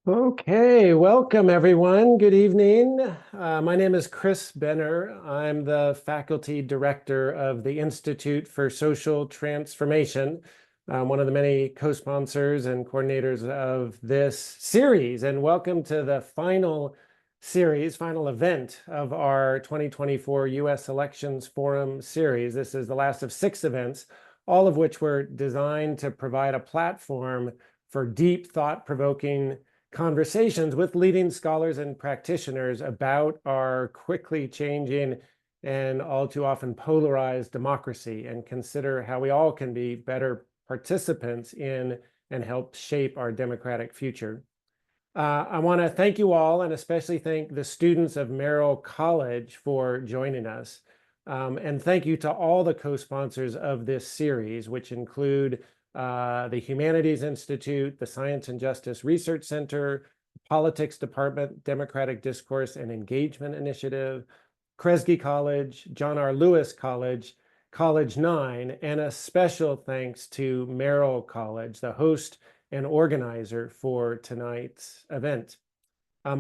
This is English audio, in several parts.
Okay, welcome everyone. Good evening. My name is Chris Benner. I'm the faculty director of the Institute for Social Transformation, one of the many co-sponsors and coordinators of this series. And welcome to the final event of our 2024 U.S. Elections Forum series. This is the last of 6 events, all of which were designed to provide a platform for deep, thought-provoking conversations with leading scholars and practitioners about our quickly changing and all too often polarized democracy, and consider how we all can be better participants in and help shape our democratic future. I want to thank you all, and especially thank the students of Merrill College for joining us. And thank you to all the co-sponsors of this series, which include the Humanities Institute, the Science and Justice Research Center, Politics Department, Democratic Discourse and Engagement Initiative, Kresge College, John R. Lewis College, College 9, and a special thanks to Merrill College, the host and organizer for tonight's event.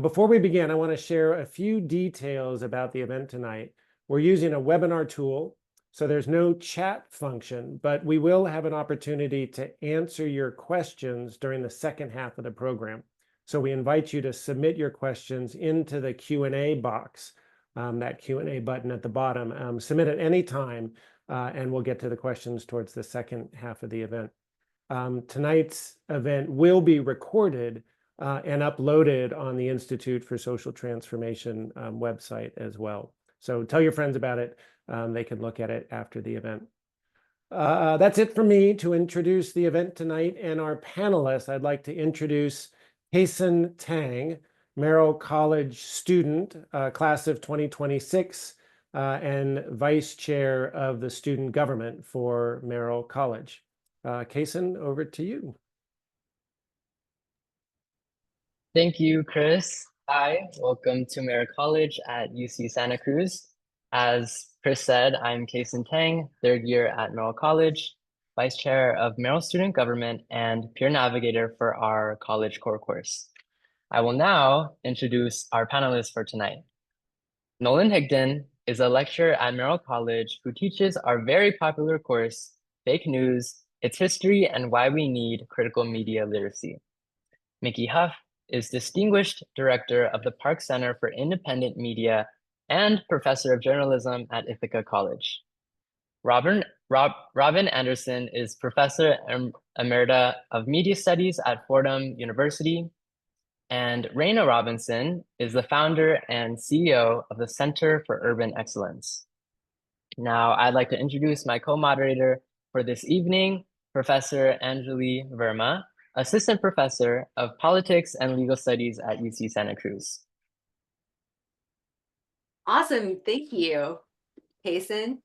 Before we begin, I want to share a few details about the event tonight. We're using a webinar tool, so there's no chat function, but we will have an opportunity to answer your questions during the second half of the program. So we invite you to submit your questions into the Q&A box, that Q&A button at the bottom. Submit at any time, and we'll get to the questions towards the second half of the event. Tonight's event will be recorded and uploaded on the Institute for Social Transformation website as well. So tell your friends about it. They can look at it after the event. That's it for me to introduce the event tonight and our panelists. I'd like to introduce Kayson Tang, Merrill College student, class of 2026, and vice chair of the student government for Merrill College. Kayson, over to you. Thank you, Chris. Hi, welcome to Merrill College at UC Santa Cruz. As Chris said, I'm Kayson Tang, third year at Merrill College, vice chair of Merrill Student Government and peer navigator for our college core course. I will now introduce our panelists for tonight. Nolan Higdon is a lecturer at Merrill College who teaches our very popular course, Fake News, Its History and Why We Need Critical Media Literacy. Mickey Huff is Distinguished Director of the Park Center for Independent Media and Professor of Journalism at Ithaca College. Robin Anderson is Professor Emerita of Media Studies at Fordham University. And Raina Robinson is the founder and CEO of the Center for Urban Excellence. Now, I'd like to introduce my co-moderator for this evening, Professor Anjuli Verma, Assistant Professor of Politics and Legal Studies at UC Santa Cruz. Awesome, thank you, Kayson.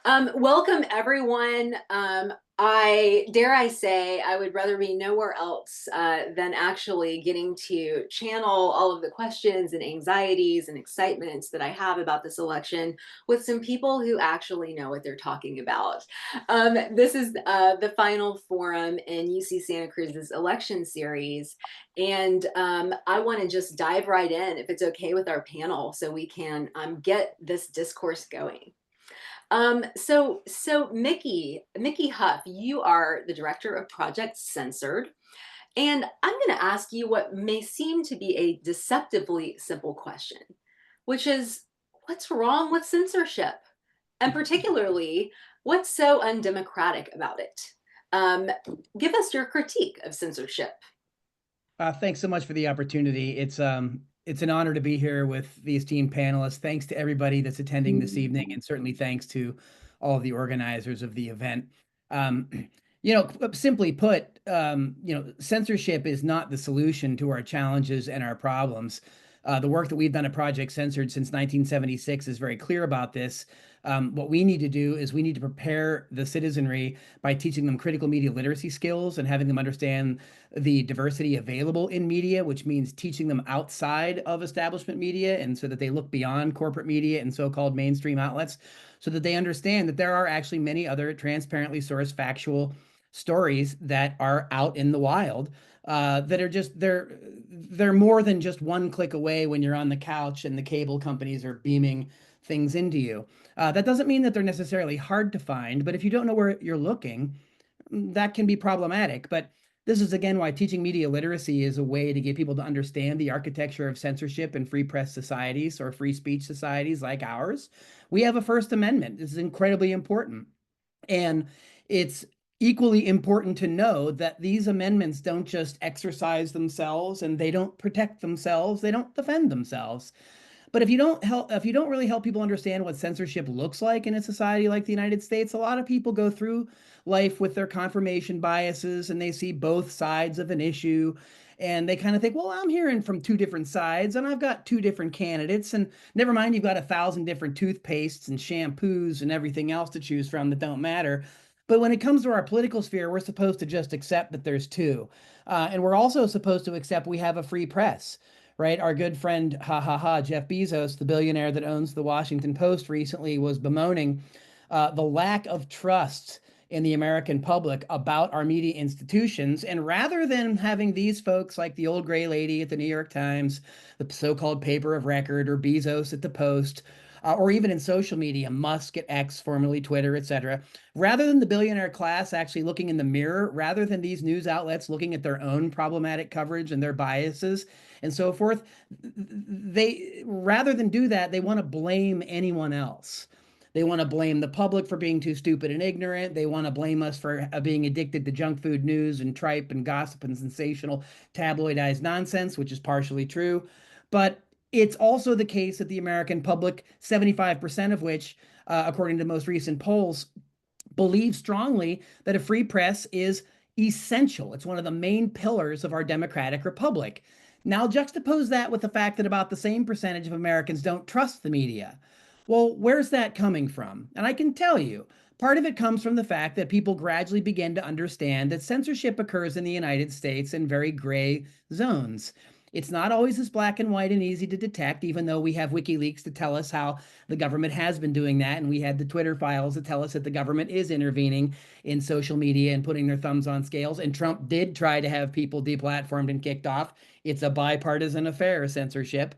Welcome everyone. I say I would rather be nowhere else than actually getting to channel all of the questions and anxieties and excitements that I have about this election with some people who actually know what they're talking about. This is the final forum in UC Santa Cruz's election series, and I want to just dive right in, if it's okay with our panel, so we can get this discourse going. So Mickey Huff, you are the director of Project Censored, and I'm going to ask you what may seem to be a deceptively simple question, which is, what's wrong with censorship? And particularly, what's so undemocratic about it? Give us your critique of censorship. Thanks so much for the opportunity. It's an honor to be here with the esteemed panelists. Thanks to everybody that's attending this evening, and certainly thanks to all of the organizers of the event. Simply put, censorship is not the solution to our challenges and our problems. The work that we've done at Project Censored since 1976 is very clear about this. What we need to do is we need to prepare the citizenry by teaching them critical media literacy skills and having them understand the diversity available in media, which means teaching them outside of establishment media, and so that they look beyond corporate media and so-called mainstream outlets, so that they understand that there are actually many other transparently sourced factual stories that are out in the wild that are just, they're more than just one click away when you're on the couch and the cable companies are beaming things into you. That doesn't mean that they're necessarily hard to find, but if you don't know where you're looking, that can be problematic. But this is, again, why teaching media literacy is a way to get people to understand the architecture of censorship in free press societies or free speech societies like ours. We have a First Amendment. This is incredibly important. And it's equally important to know that these amendments don't just exercise themselves and they don't protect themselves, they don't defend themselves. But if you don't really help people understand what censorship looks like in a society like the United States, a lot of people go through life with their confirmation biases and they see both sides of an issue. And they kind of think, well, I'm hearing from two different sides and I've got two different candidates. And never mind, you've got 1,000 different toothpastes and shampoos and everything else to choose from that don't matter. But when it comes to our political sphere, we're supposed to just accept that there's two. And we're also supposed to accept we have a free press. Right? Our good friend, Jeff Bezos, the billionaire that owns the Washington Post, recently was bemoaning the lack of trust in the American public about our media institutions. And rather than having these folks like the old gray lady at the New York Times, the so-called paper of record, or Bezos at the Post, or even in social media, Musk at X, formerly Twitter, etc. Rather than the billionaire class actually looking in the mirror, rather than these news outlets looking at their own problematic coverage and their biases and so forth, they, rather than do that, they want to blame anyone else. They want to blame the public for being too stupid and ignorant. They want to blame us for being addicted to junk food news and tripe and gossip and sensational tabloidized nonsense, which is partially true. But it's also the case that the American public, 75% of which, according to most recent polls, believe strongly that a free press is essential. It's one of the main pillars of our democratic republic. Now juxtapose that with the fact that about the same percentage of Americans don't trust the media. Well, where's that coming from? And I can tell you, part of it comes from the fact that people gradually begin to understand that censorship occurs in the United States in very gray zones. It's not always as black and white and easy to detect, even though we have WikiLeaks to tell us how the government has been doing that. And we had the Twitter files that tell us that the government is intervening in social media and putting their thumbs on scales. And Trump did try to have people deplatformed and kicked off. It's a bipartisan affair, censorship.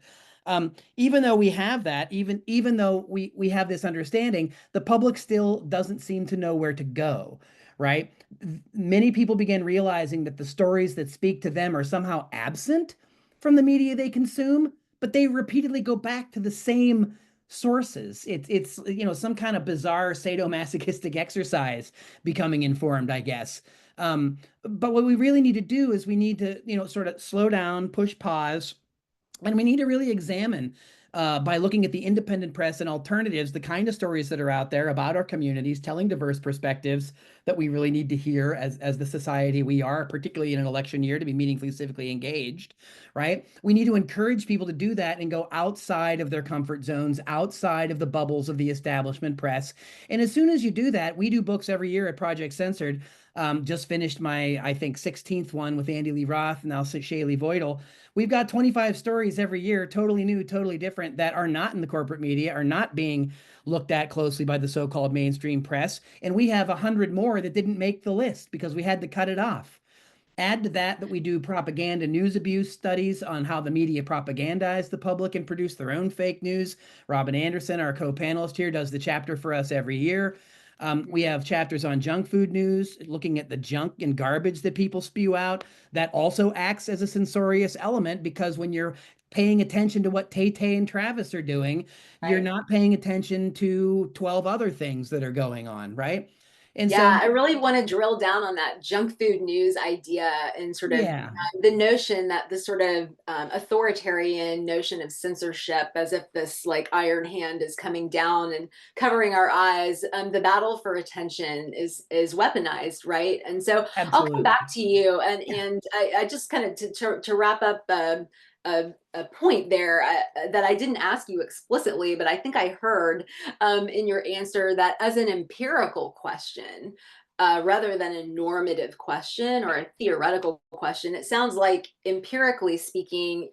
Even though we have that, even though we have this understanding, the public still doesn't seem to know where to go, right? Many people begin realizing that the stories that speak to them are somehow absent from the media they consume, but they repeatedly go back to the same sources. It's some kind of bizarre sadomasochistic exercise becoming informed, I guess. But what we really need to do is we need to sort of slow down, push pause, and we need to really examine, by looking at the independent press and alternatives, the kind of stories that are out there about our communities, telling diverse perspectives that we really need to hear as the society we are, particularly in an election year, to be meaningfully civically engaged, right? We need to encourage people to do that and go outside of their comfort zones, outside of the bubbles of the establishment press. And as soon as you do that, we do books every year at Project Censored. Just finished my, I think, 16th one with Andy Lee Roth, now Shaylee Voidal. We've got 25 stories every year, totally new, totally different, that are not in the corporate media, are not being looked at closely by the so-called mainstream press. And we have 100 more that didn't make the list because we had to cut it off. Add to that we do propaganda news abuse studies on how the media propagandize the public and produce their own fake news. Robin Anderson, our co-panelist here, does the chapter for us every year. We have chapters on junk food news, looking at the junk and garbage that people spew out. That also acts as a censorious element, because when you're paying attention to what Tay-Tay and Travis are doing, you're not paying attention to 12 other things that are going on, right? And yeah, so I really want to drill down on that junk food news idea and sort of the notion that this sort of authoritarian notion of censorship, as if this like iron hand is coming down and covering our eyes. The battle for attention is weaponized, right? And so I'll come back to you, and I just kind of to wrap up a point there that I didn't ask you explicitly, but I think I heard in your answer that as an empirical question, rather than a normative question or a theoretical question, it sounds like empirically speaking,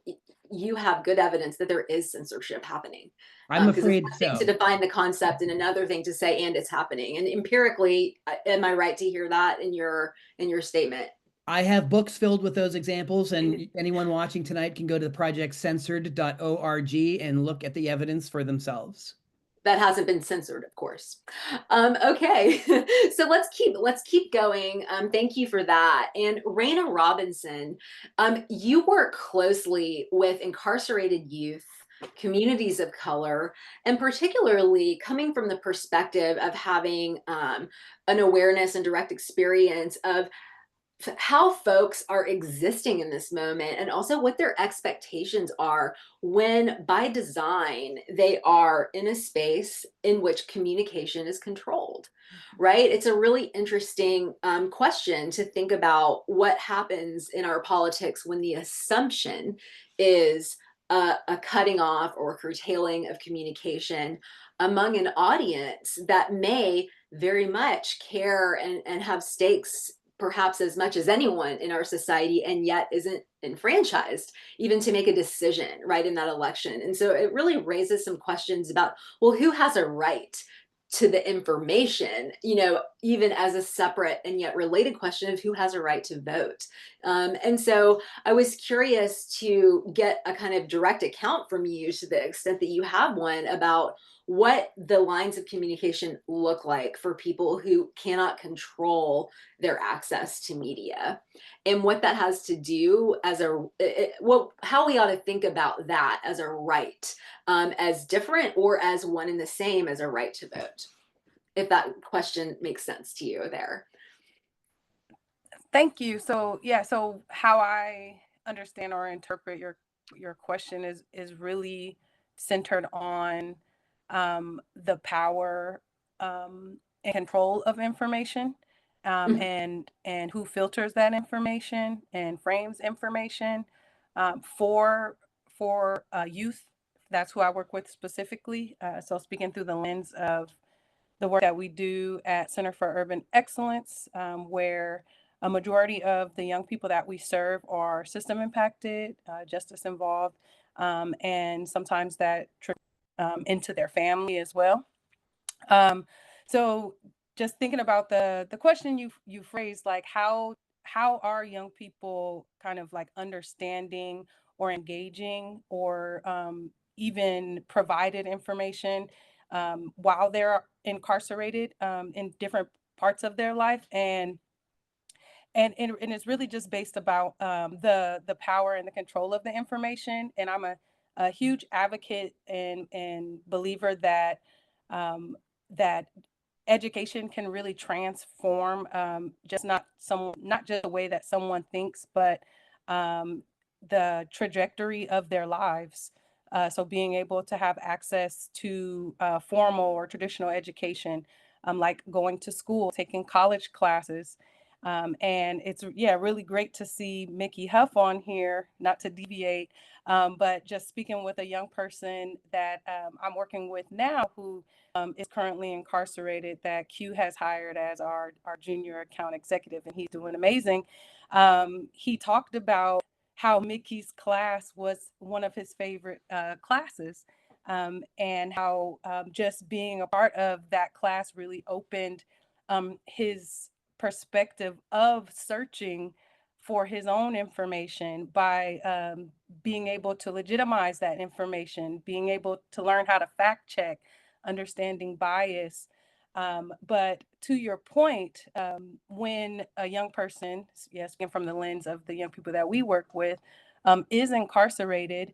you have good evidence that there is censorship happening. I'm afraid it's one thing to define the concept and another thing to say, and it's happening. And empirically, am I right to hear that in your statement? I have books filled with those examples, and anyone watching tonight can go to the projectcensored.org and look at the evidence for themselves. That hasn't been censored, of course. Okay, so let's keep going. Thank you for that. And Raina Robinson, you work closely with incarcerated youth, communities of color, and particularly coming from the perspective of having an awareness and direct experience of how folks are existing in this moment, and also what their expectations are when by design they are in a space in which communication is controlled, right? It's a really interesting question to think about what happens in our politics when the assumption is a cutting off or curtailing of communication among an audience that may very much care and have stakes perhaps as much as anyone in our society, and yet isn't enfranchised even to make a decision right in that election. And so it really raises some questions about, well, who has a right to the information, you know, even as a separate and yet related question of who has a right to vote. And so I was curious to get a kind of direct account from you, to the extent that you have one, about what the lines of communication look like for people who cannot control their access to media, and what that has to do as how we ought to think about that as a right, as different or as one and the same as a right to vote, if that question makes sense to you there. Thank you. So yeah, so how I understand or interpret your question is really centered on the power and control of information, and who filters that information and frames information for youth. That's who I work with specifically. So speaking through the lens of the work that we do at Center for Urban Excellence, where a majority of the young people that we serve are system impacted, justice involved, and sometimes that into their family as well. So just thinking about the question you phrased, like how are young people kind of like understanding or engaging or even provided information while they're incarcerated in different parts of their life, and it's really just based about the power and the control of the information. And I'm a huge advocate and believer that that education can really transform just not just the way that someone thinks, but the trajectory of their lives. So being able to have access to formal or traditional education, like going to school, taking college classes. And it's really great to see Mickey Huff on here, not to deviate, but just speaking with a young person that I'm working with now, who is currently incarcerated, that Q has hired as our junior account executive, and he's doing amazing. He talked about how Mickey's class was one of his favorite classes, and how just being a part of that class really opened his perspective of searching for his own information by being able to legitimize that information, being able to learn how to fact check, understanding bias. But to your point, when a young person, yes, from the lens of the young people that we work with, is incarcerated,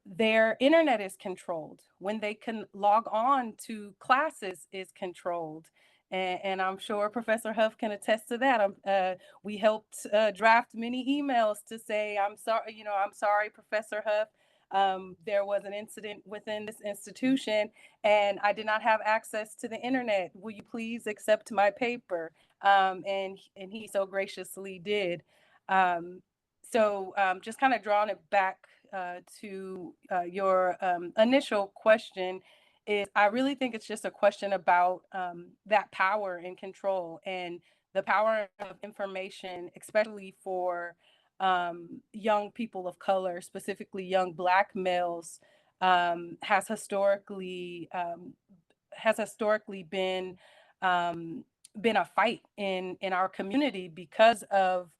their internet is controlled. When they can log on to classes is controlled. And I'm sure Professor Huff can attest to that. We helped draft many emails to say, I'm sorry, Professor Huff. There was an incident within this institution and I did not have access to the internet. Will you please accept my paper? And he so graciously did. So just kind of drawing it back to your initial question, is I really think it's just a question about that power and control, and the power of information, especially for young people of color, specifically young Black males, has historically been a fight in our community because of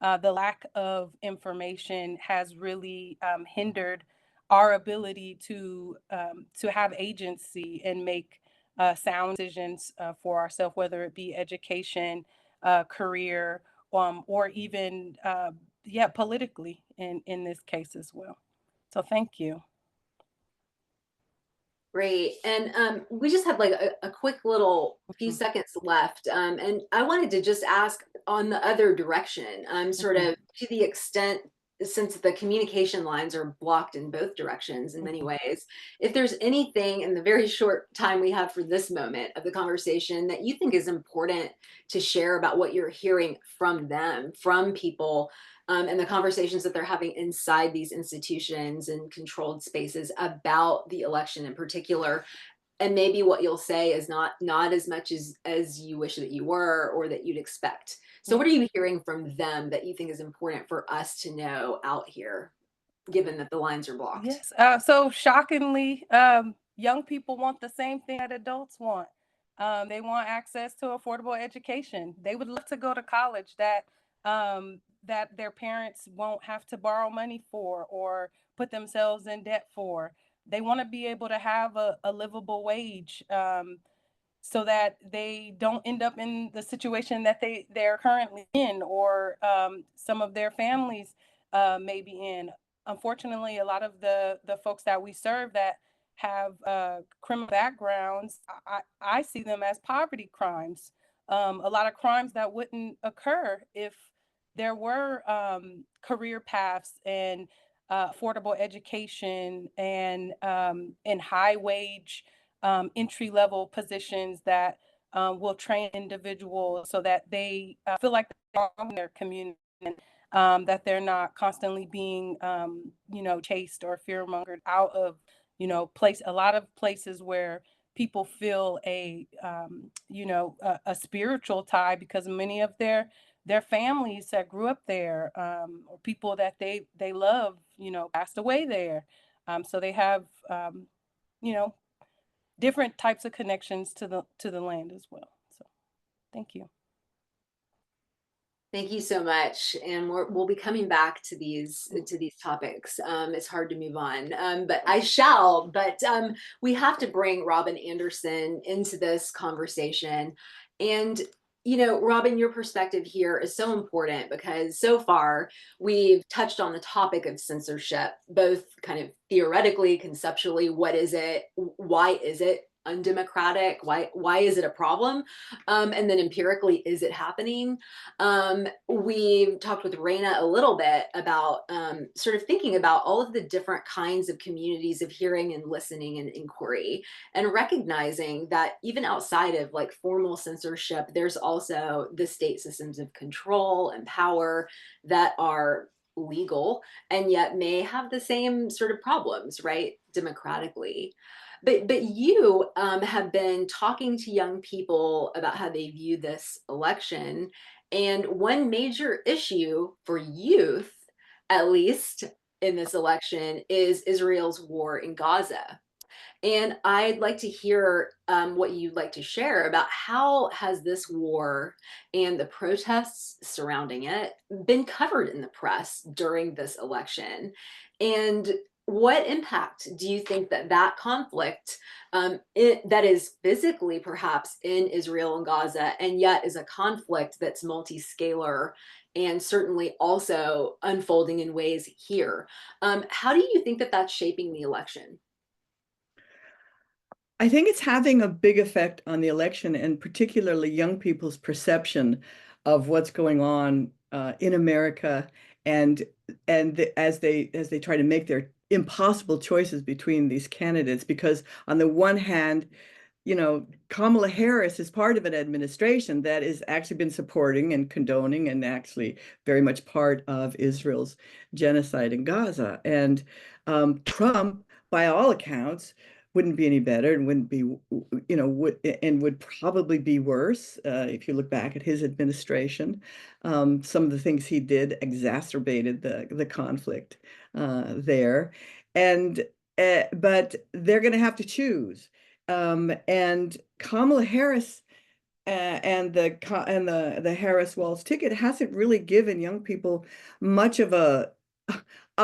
the lack of information has really hindered our ability to have agency and make sound decisions for ourselves, whether it be education, career, or even yeah, politically in this case as well. So thank you. Great. And we just have like a quick little few seconds left. And I wanted to just ask on the other direction, sort of to the extent, since the communication lines are blocked in both directions in many ways, if there's anything in the very short time we have for this moment of the conversation that you think is important to share about what you're hearing from them, from people, and the conversations that they're having inside these institutions and controlled spaces about the election in particular. And maybe what you'll say is not as much as you wish that you were or that you'd expect. So what are you hearing from them that you think is important for us to know out here, given that the lines are blocked? Yes. So shockingly, young people want the same thing that adults want. They want access to affordable education. They would love to go to college that their parents won't have to borrow money for or put themselves in debt for. They want to be able to have a livable wage, so that they don't end up in the situation that they're currently in, or some of their families may be in. Unfortunately, a lot of the folks that we serve that have criminal backgrounds, I see them as poverty crimes. A lot of crimes that wouldn't occur if there were career paths and affordable education and high wage entry level positions that will train individuals so that they feel like they're in their community, and that they're not constantly being, chased or fear mongered out of, a lot of places where people feel a spiritual tie because many of their families that grew up there, or people that they love, passed away there. So they have, you know, different types of connections to the land as well. So thank you. Thank you so much, and we'll be coming back to these topics. It's hard to move on, but I shall. But we have to bring Robin Anderson into this conversation, and Robin, your perspective here is so important because so far we've touched on the topic of censorship, both kind of theoretically, conceptually. What is it? Why is it undemocratic? Why is it a problem? And then empirically, is it happening? We've talked with Raina a little bit about sort of thinking about all of the different kinds of communities of hearing and listening and inquiry, and recognizing that even outside of like formal censorship, there's also the state systems of control and power that are legal and yet may have the same sort of problems, right, democratically. But you have been talking to young people about how they view this election. And one major issue for youth, at least in this election, is Israel's war in Gaza. And I'd like to hear what you'd like to share about how has this war and the protests surrounding it been covered in the press during this election? And what impact do you think that conflict, that is physically perhaps in Israel and Gaza, and yet is a conflict that's multi-scalar and certainly also unfolding in ways here? How do you think that that's shaping the election? I think it's having a big effect on the election, and particularly young people's perception of what's going on in America, and as they try to make their impossible choices between these candidates. Because on the one hand, Kamala Harris is part of an administration that has actually been supporting and condoning and actually very much part of Israel's genocide in Gaza. And Trump, by all accounts, wouldn't be any better and wouldn't be, would probably be worse if you look back at his administration. Some of the things he did exacerbated the conflict there. But they're going to have to choose. And Kamala Harris and the Harris-Walz ticket hasn't really given young people much of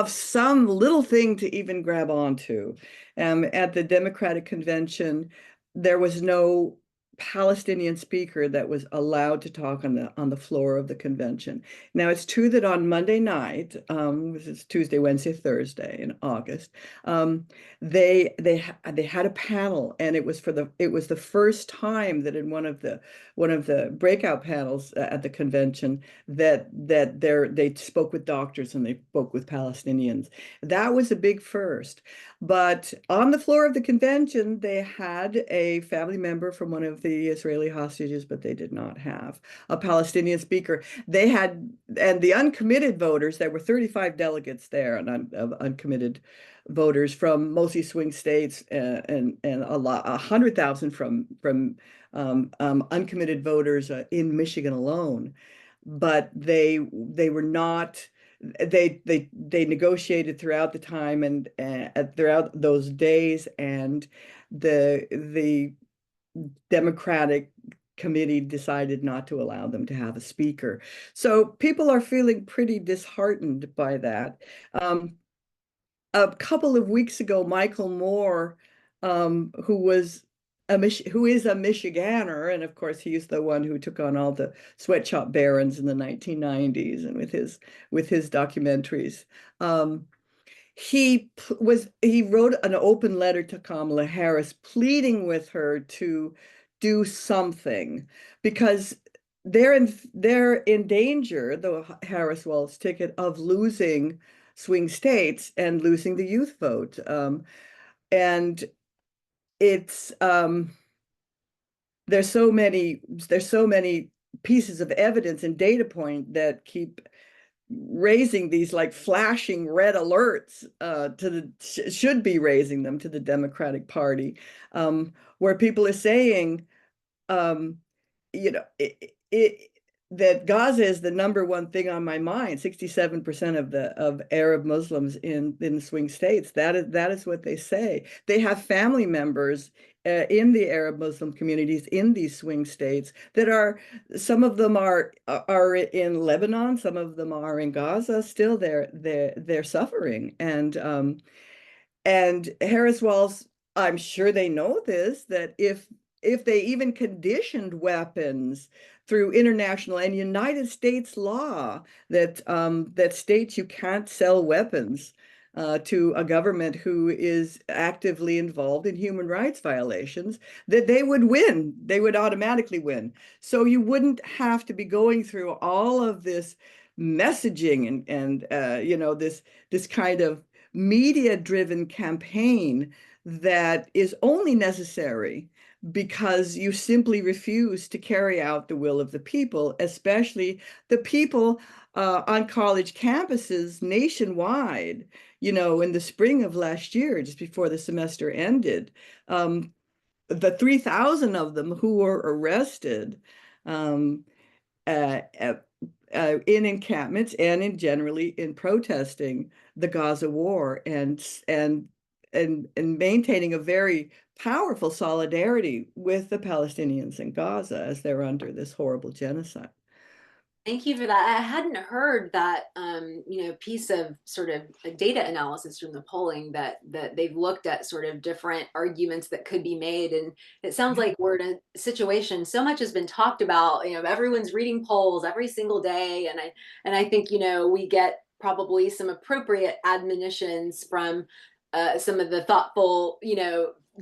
some little thing to even grab onto. At the Democratic convention, there was no Palestinian speaker that was allowed to talk on the floor of the convention. Now, it's true that on Monday night, which is Tuesday, Wednesday, Thursday in August, they had a panel, and it was the first time that in one of the breakout panels at the convention that they spoke with doctors and they spoke with Palestinians. That was a big first. But on the floor of the convention, they had a family member from one of the Israeli hostages, but they did not have a Palestinian speaker. They had, and the uncommitted voters, there were 35 delegates there, and uncommitted voters from mostly swing states, and 100,000 from uncommitted voters in Michigan alone. But they were not. They negotiated throughout the time and throughout those days, and the Democratic committee decided not to allow them to have a speaker. So people are feeling pretty disheartened by that. A couple of weeks ago, Michael Moore, who is a Michigander, and of course he's the one who took on all the sweatshop barons in the 1990s, and with his documentaries. He wrote an open letter to Kamala Harris pleading with her to do something, because they're in danger, the Harris-Walz ticket, of losing swing states and losing the youth vote. And it's there's so many pieces of evidence and data point that keep raising these like flashing red alerts should be raising them to the Democratic Party, where people are saying, that Gaza is the number one thing on my mind. 67% of Arab Muslims in the swing states. That is what they say. They have family members in the Arab Muslim communities in these swing states that some of them are in Lebanon, some of them are in Gaza. Still, they're suffering, and Harris-Walz, I'm sure they know this, that if they even conditioned weapons through international and United States law that states you can't sell weapons to a government who is actively involved in human rights violations, that they would win. They would automatically win. So you wouldn't have to be going through all of this messaging and this kind of media-driven campaign that is only necessary because you simply refuse to carry out the will of the people, especially the people on college campuses nationwide. In the spring of last year, just before the semester ended, the 3,000 of them who were arrested in encampments and generally in protesting the Gaza war and maintaining a very powerful solidarity with the Palestinians in Gaza as they're under this horrible genocide. Thank you for that. I hadn't heard that, piece of sort of data analysis from the polling that they've looked at sort of different arguments that could be made. And it sounds like we're in a situation, so much has been talked about, everyone's reading polls every single day. And I think, we get probably some appropriate admonitions from some of the thoughtful,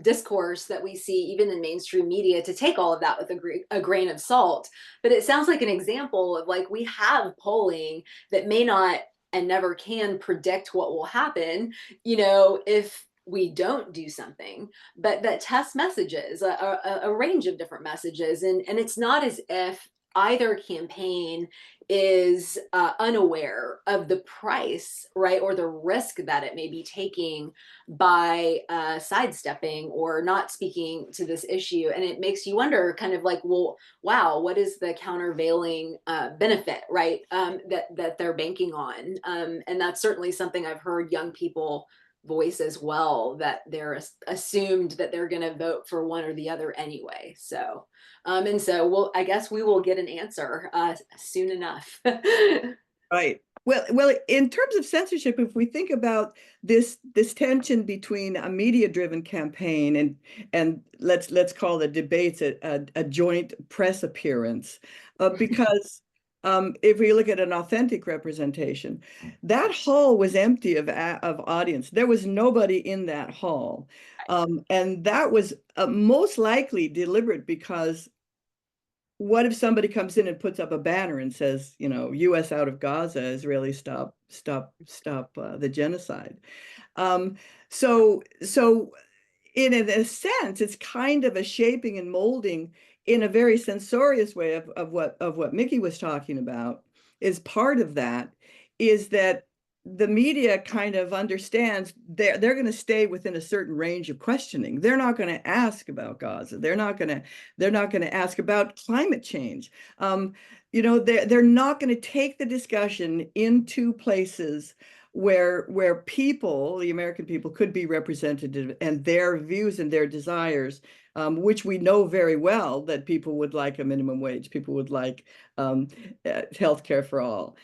discourse that we see even in mainstream media to take all of that with a grain of salt. But it sounds like an example of like we have polling that may not and never can predict what will happen, if we don't do something, but that tests messages, a range of different messages. And it's not as if either campaign is unaware of the price, right, or the risk that it may be taking by sidestepping or not speaking to this issue. And it makes you wonder kind of like, well, wow, what is the countervailing benefit, right, that they're banking on? And that's certainly something I've heard young people voice as well, that they're assumed that they're going to vote for one or the other anyway. So, and so I guess we will get an answer soon enough. Right. Well, in terms of censorship, if we think about this tension between a media-driven campaign and let's call the debates a joint press appearance, because if we look at an authentic representation, that hall was empty of audience. There was nobody in that hall, and that was most likely deliberate, because what if somebody comes in and puts up a banner and says, you know, U.S. out of Gaza, Israeli stop the genocide. So in a sense, it's kind of a shaping and molding in a very censorious way of what Mickey was talking about. Is part of that is that the media kind of understands they're going to stay within a certain range of questioning. They're not going to ask about Gaza. They're not going to ask about climate change. You know, they're not going to take the discussion into places where people, the American people, could be represented, and their views and their desires, which we know very well that people would like a minimum wage, people would like health care for all.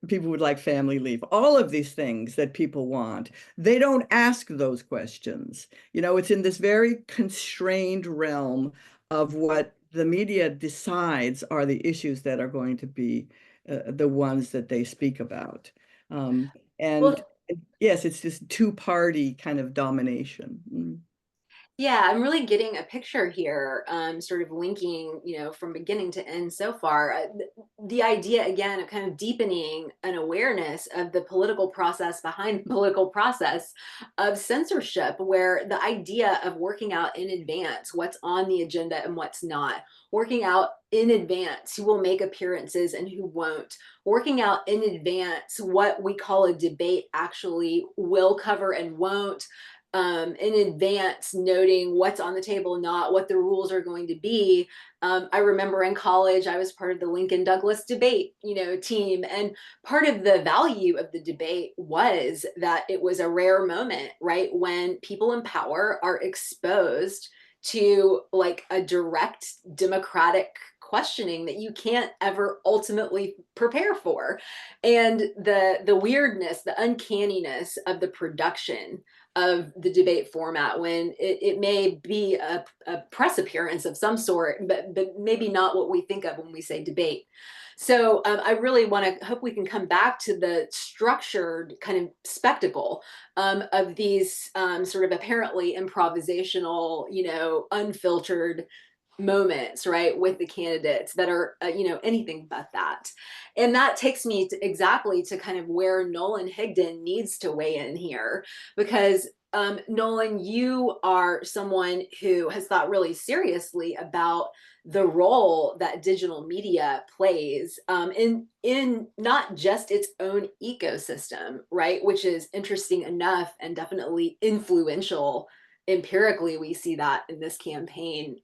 People would like family leave, all of these things that people want. They don't ask those questions. You know, it's in this very constrained realm of what the media decides are the issues that are going to be the ones that they speak about. And yes, it's this two-party kind of domination. Yeah, I'm really getting a picture here, sort of linking, you know, from beginning to end so far. The idea, again, of kind of deepening an awareness of the political process behind the political process of censorship, where the idea of working out in advance what's on the agenda and what's not, working out in advance who will make appearances and who won't, working out in advance what we call a debate actually will cover and won't, in advance, noting what's on the table, not what the rules are going to be. I remember in college, I was part of the Lincoln Douglas debate, you know, team. And part of the value of the debate was that it was a rare moment, right? When people in power are exposed to like a direct democratic questioning that you can't ever ultimately prepare for. And the weirdness, the uncanniness of the production of the debate format, when it may be a press appearance of some sort, but maybe not what we think of when we say debate. So I really want to hope we can come back to the structured kind of spectacle of these sort of apparently improvisational, you know, unfiltered moments, right, with the candidates that are, you know, anything but that. And that takes me to exactly to kind of where Nolan Higdon needs to weigh in here, because Nolan, you are someone who has thought really seriously about the role that digital media plays in not just its own ecosystem, right, which is interesting enough and definitely influential. Empirically, we see that in this campaign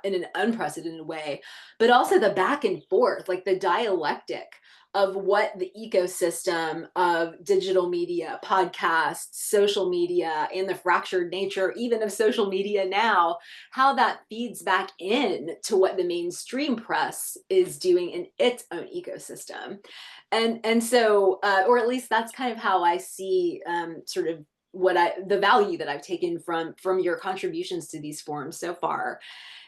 in an unprecedented way, but also the back and forth, like the dialectic of what the ecosystem of digital media, podcasts, social media, and the fractured nature even of social media now, how that feeds back in to what the mainstream press is doing in its own ecosystem. And so, or at least that's kind of how I see sort of the value that I've taken from your contributions to these forums so far.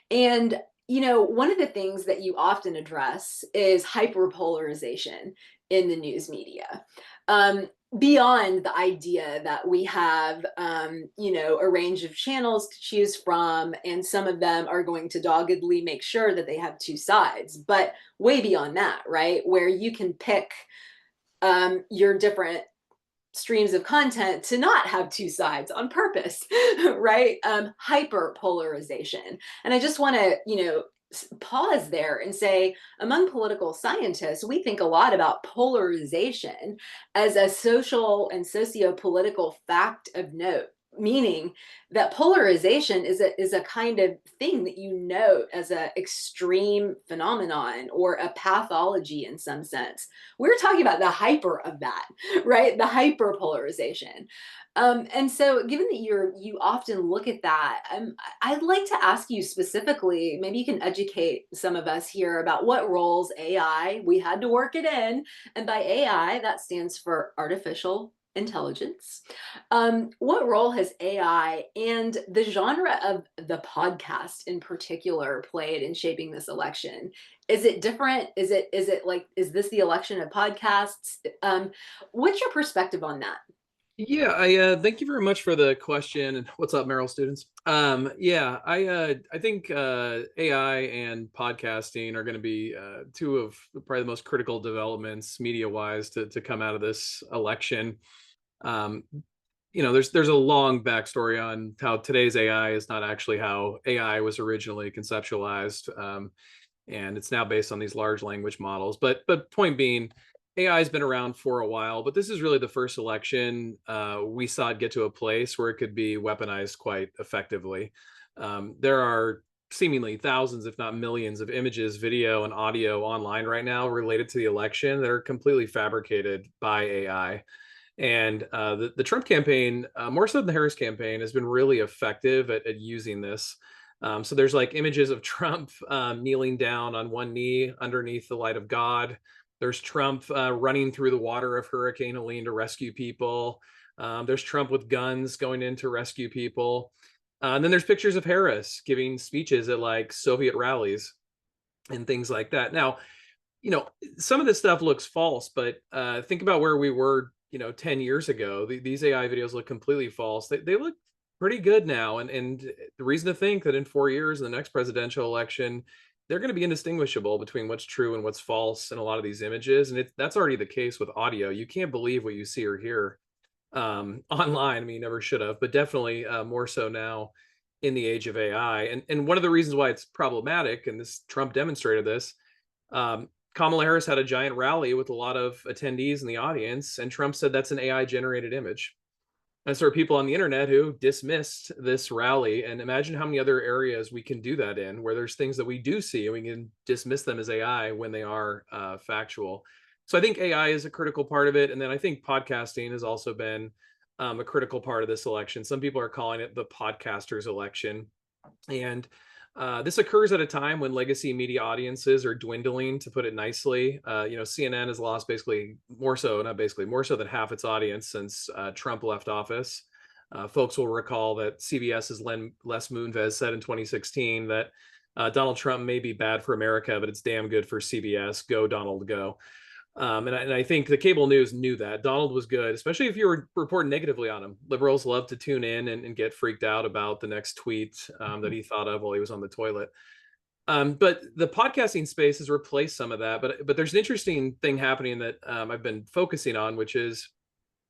And, you know, one of the things that you often address is hyperpolarization in the news media. Beyond the idea that we have, you know, a range of channels to choose from, and some of them are going to doggedly make sure that they have two sides, but way beyond that, right? Where you can pick your different streams of content to not have two sides on purpose, right? Hyper polarization. And I just want to, you know, pause there and say, among political scientists, we think a lot about polarization as a social and socio-political fact of note, meaning that polarization is a kind of thing that you note as an extreme phenomenon or a pathology in some sense. We're talking about the hyper of that, right? The hyper polarization. And so given that you often look at that, I'd like to ask you specifically, maybe you can educate some of us here about what roles AI, we had to work it in, and by AI, that stands for artificial intelligence. What role has AI and the genre of the podcast in particular played in shaping this election? Is it different? Is it like, is this the election of podcasts? What's your perspective on that? Yeah, I thank you very much for the question. And what's up, Merrill students? Yeah, I think AI and podcasting are going to be two of probably the most critical developments media-wise to come out of this election. There's a long backstory on how today's AI is not actually how AI was originally conceptualized, and it's now based on these large language models. But point being, AI has been around for a while, but this is really the first election we saw it get to a place where it could be weaponized quite effectively. There are seemingly thousands, if not millions, of images, video, and audio online right now related to the election that are completely fabricated by AI. And the Trump campaign, more so than the Harris campaign, has been really effective at using this. So there's like images of Trump kneeling down on one knee underneath the light of God. There's Trump running through the water of Hurricane Helene to rescue people. There's Trump with guns going in to rescue people. And then there's pictures of Harris giving speeches at like Soviet rallies and things like that. Now, some of this stuff looks false, but think about where we were, 10 years ago. These AI videos look completely false. They look pretty good now. And the reason to think that in 4 years in the next presidential election, they're going to be indistinguishable between what's true and what's false in a lot of these images. And that's already the case with audio. You can't believe what you see or hear online. I mean, you never should have, but definitely more so now in the age of AI. And one of the reasons why it's problematic, and this Trump demonstrated this, Kamala Harris had a giant rally with a lot of attendees in the audience, and Trump said that's an AI generated image. And so there are people on the internet who dismissed this rally. And imagine how many other areas we can do that in, where there's things that we do see and we can dismiss them as AI when they are factual. So I think AI is a critical part of it. And then I think podcasting has also been a critical part of this election. Some people are calling it the podcasters election. And this occurs at a time when legacy media audiences are dwindling, to put it nicely. CNN has lost more so than half its audience since Trump left office. Folks will recall that CBS's Les Moonves said in 2016 that Donald Trump may be bad for America, but it's damn good for CBS. Go, Donald, go. And I think the cable news knew that Donald was good, especially if you were reporting negatively on him. Liberals love to tune in and get freaked out about the next tweet that he thought of while he was on the toilet. But the podcasting space has replaced some of that. But there's an interesting thing happening that I've been focusing on, which is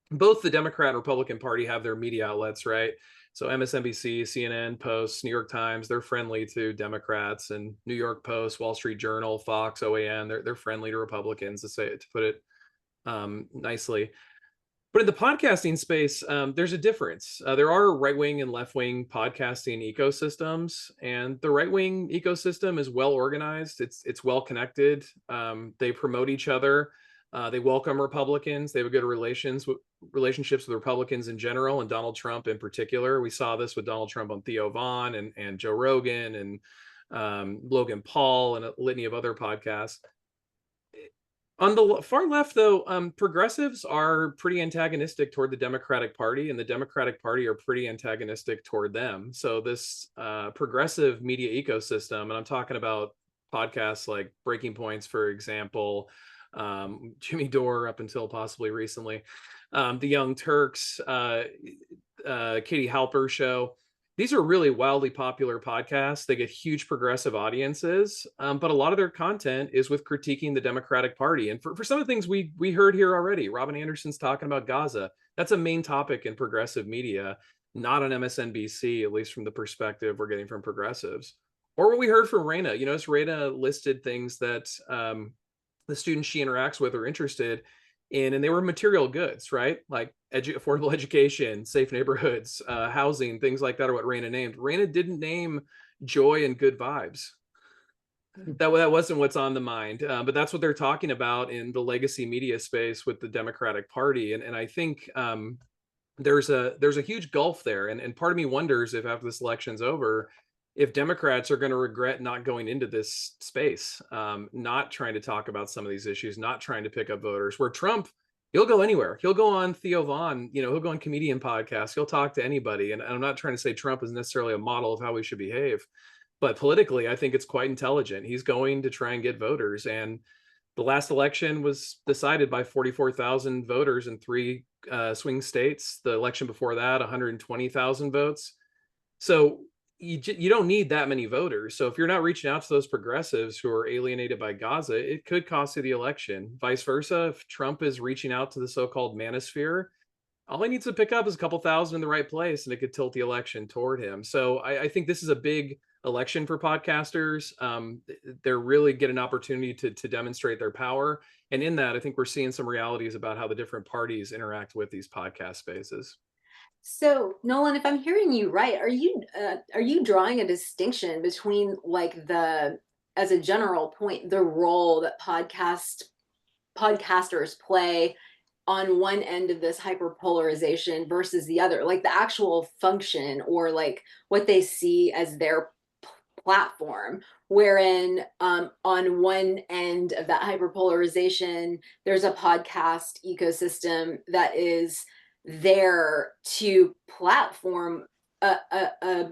both the Democrat and Republican Party have their media outlets, right? So MSNBC, CNN, Post, New York Times, they're friendly to Democrats, and New York Post, Wall Street Journal, Fox, OAN, they're friendly to Republicans, to put it nicely. But in the podcasting space, there's a difference. There are right-wing and left-wing podcasting ecosystems, and the right-wing ecosystem is well organized. It's well connected. They promote each other. They welcome Republicans. They have good relationships with Republicans in general, and Donald Trump in particular. We saw this with Donald Trump on Theo Vaughn and Joe Rogan and Logan Paul and a litany of other podcasts. On the far left, though, progressives are pretty antagonistic toward the Democratic Party, and the Democratic Party are pretty antagonistic toward them. So this progressive media ecosystem, and I'm talking about podcasts like Breaking Points, for example, Jimmy Dore up until possibly recently, the Young Turks, Katie Halper show. These are really wildly popular podcasts. They get huge progressive audiences, but a lot of their content is with critiquing the Democratic Party. And for some of the things we heard here already, Robin Anderson's talking about Gaza. That's a main topic in progressive media, not on MSNBC, at least from the perspective we're getting from progressives. Or what we heard from Raina. Raina listed things that the students she interacts with are interested. and they were material goods, right? Like affordable education, safe neighborhoods, housing, things like that are what Raina named. Raina didn't name joy and good vibes. That wasn't what's on the mind, but that's what they're talking about in the legacy media space with the Democratic Party. And I think there's a huge gulf there. And part of me wonders if after this election's over, if Democrats are going to regret not going into this space, not trying to talk about some of these issues, not trying to pick up voters, where Trump, he'll go anywhere. He'll go on Theo Vaughn, he'll go on comedian podcasts. He'll talk to anybody. And I'm not trying to say Trump is necessarily a model of how we should behave, but politically, I think it's quite intelligent. He's going to try and get voters. And the last election was decided by 44,000 voters in 3 swing states. The election before that, 120,000 votes. So you don't need that many voters. So if you're not reaching out to those progressives who are alienated by Gaza, it could cost you the election. Vice versa, if Trump is reaching out to the so-called manosphere, all he needs to pick up is a couple thousand in the right place, and it could tilt the election toward him. So I think this is a big election for podcasters. They're really get an opportunity to demonstrate their power. And in that, I think we're seeing some realities about how the different parties interact with these podcast spaces. So, Nolan, if I'm hearing you right, are you drawing a distinction between like as a general point, the role that podcasters play on one end of this hyperpolarization versus the other, like the actual function or like what they see as their platform, wherein on one end of that hyperpolarization, there's a podcast ecosystem that is there to platform a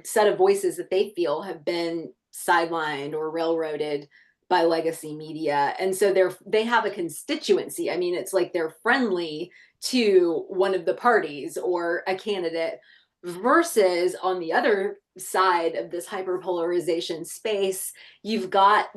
set of voices that they feel have been sidelined or railroaded by legacy media. And so they have a constituency. I mean, it's like they're friendly to one of the parties or a candidate, versus on the other side of this hyperpolarization space, you've got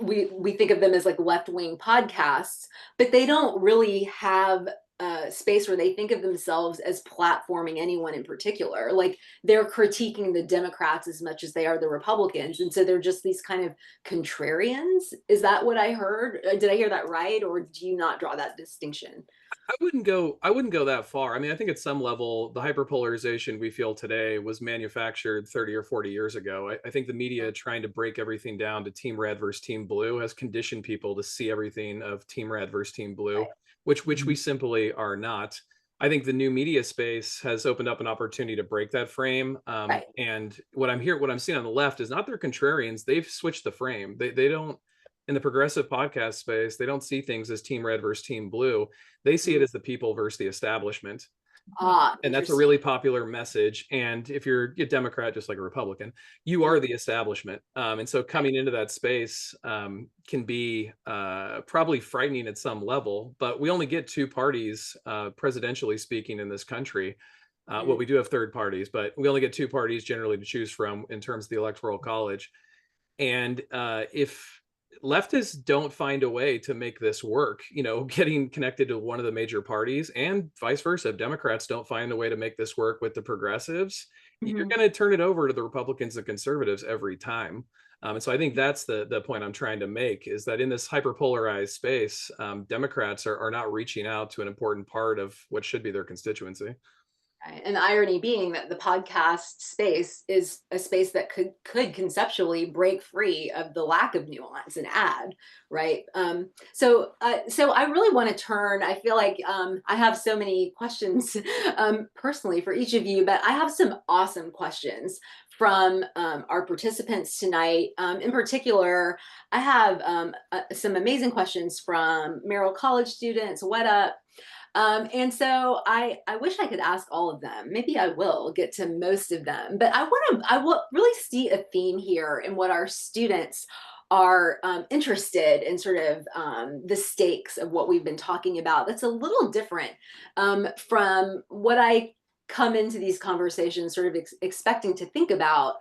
we think of them as like left-wing podcasts, but they don't really have a space where they think of themselves as platforming anyone in particular. Like they're critiquing the Democrats as much as they are the Republicans. And so they're just these kind of contrarians. Is that what I heard? Did I hear that right? Or do you not draw that distinction? I wouldn't go that far. I mean, I think at some level, the hyperpolarization we feel today was manufactured 30 or 40 years ago. I think the media trying to break everything down to team red versus team blue has conditioned people to see everything of team red versus team blue, right, which we simply are not. I think the new media space has opened up an opportunity to break that frame. Right. And what I'm seeing on the left is not they're contrarians. They've switched the frame. They don't, in the progressive podcast space, they don't see things as team red versus team blue. They see it as the people versus the establishment. And that's a really popular message. And if you're a Democrat, just like a Republican, you are the establishment. And so coming into that space can be probably frightening at some level, but we only get 2 parties, presidentially speaking, in this country. Well, we do have third parties, but we only get 2 parties generally to choose from in terms of the Electoral College. And if leftists don't find a way to make this work, getting connected to one of the major parties, and vice versa, if Democrats don't find a way to make this work with the progressives, you're going to turn it over to the Republicans and conservatives every time. And so I think that's the point I'm trying to make, is that in this hyperpolarized space, Democrats are not reaching out to an important part of what should be their constituency. And the irony being that the podcast space is a space that could conceptually break free of the lack of nuance and add, right? So I really want to turn, I feel like I have so many questions personally for each of you, but I have some awesome questions from our participants tonight. In particular, I have some amazing questions from Merrill College students. What up? And so I wish I could ask all of them. Maybe I will get to most of them, but I will really see a theme here in what our students are interested in, sort of the stakes of what we've been talking about. That's a little different from what I come into these conversations sort of expecting to think about.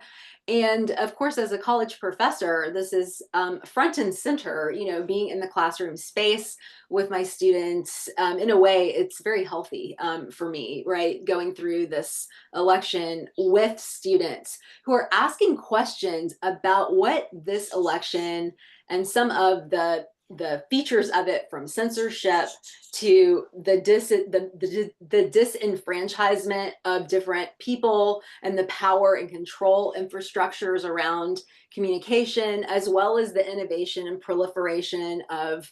And of course, as a college professor, this is front and center, being in the classroom space with my students. In a way, it's very healthy for me, right? Going through this election with students who are asking questions about what this election and some of the the features of it, from censorship to the disenfranchisement of different people and the power and control infrastructures around communication, as well as the innovation and proliferation of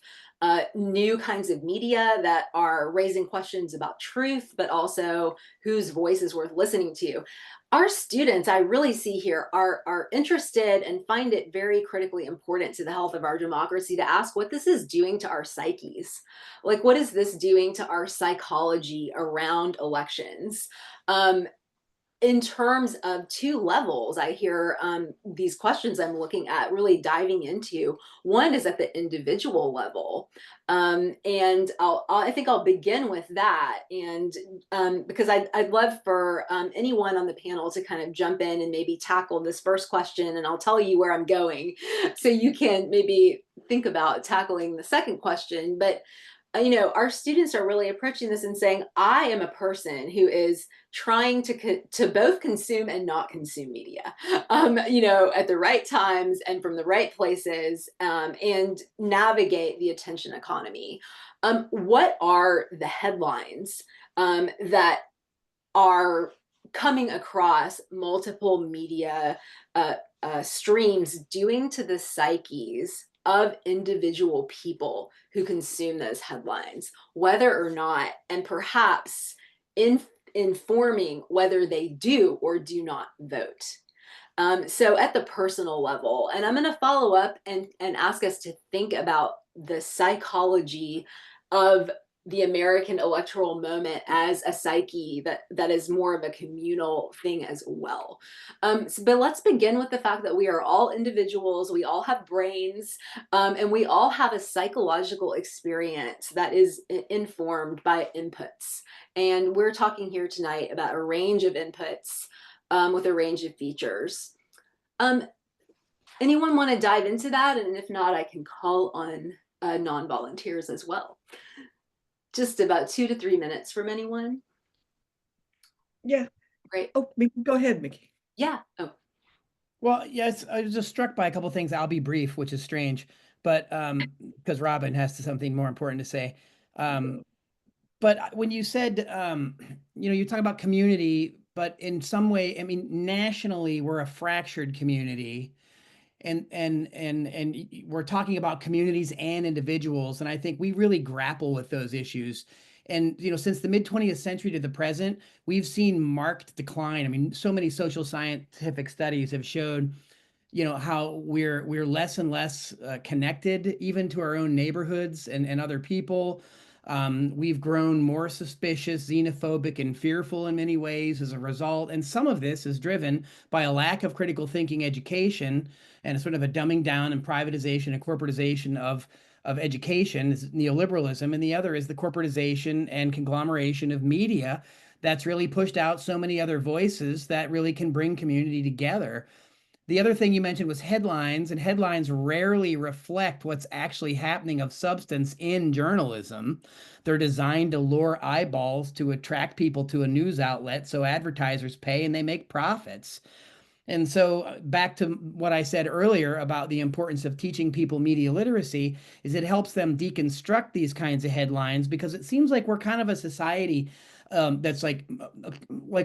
new kinds of media that are raising questions about truth, but also whose voice is worth listening to. Our students, I really see here, are interested and find it very critically important to the health of our democracy to ask what this is doing to our psyches. Like, what is this doing to our psychology around elections? In terms of two levels, I hear these questions I'm looking at really diving into. One is at the individual level. And I think I'll begin with that. And because I'd love for anyone on the panel to kind of jump in and maybe tackle this first question, and I'll tell you where I'm going so you can maybe think about tackling the second question. But you know, our students are really approaching this and saying, I am a person who is trying to both consume and not consume media, you know, at the right times and from the right places, and navigate the attention economy. What are the headlines that are coming across multiple media streams doing to the psyches of individual people who consume those headlines, whether or not, and perhaps informing whether they do or do not vote? So at the personal level, and I'm going to follow up and ask us to think about the psychology of the American electoral moment as a psyche that is more of a communal thing as well. But let's begin with the fact that we are all individuals, we all have brains, and we all have a psychological experience that is informed by inputs. And we're talking here tonight about a range of inputs with a range of features. Anyone want to dive into that? And if not, I can call on non-volunteers as well. Just about 2 to 3 minutes from anyone. Yeah. Great. Oh, go ahead, Mickey. Yeah. Oh. Well, yes, I was just struck by a couple of things. I'll be brief, which is strange, but because Robin has something more important to say. But when you said, you know, you talk about community, but in some way, I mean, nationally, we're a fractured community. And we're talking about communities and individuals, and I think we really grapple with those issues. And you know, since the mid-20th century to the present, we've seen marked decline. I mean, so many social scientific studies have showed, you know, how we're less and less connected, even to our own neighborhoods and other people. We've grown more suspicious, xenophobic, and fearful in many ways as a result. And some of this is driven by a lack of critical thinking education and a sort of a dumbing down and privatization and corporatization of education, is neoliberalism. And the other is the corporatization and conglomeration of media that's really pushed out so many other voices that really can bring community together. The other thing you mentioned was headlines, and headlines rarely reflect what's actually happening of substance in journalism. They're designed to lure eyeballs to attract people to a news outlet, so advertisers pay and they make profits. And so back to what I said earlier about the importance of teaching people media literacy is it helps them deconstruct these kinds of headlines, because it seems like we're kind of a society that's like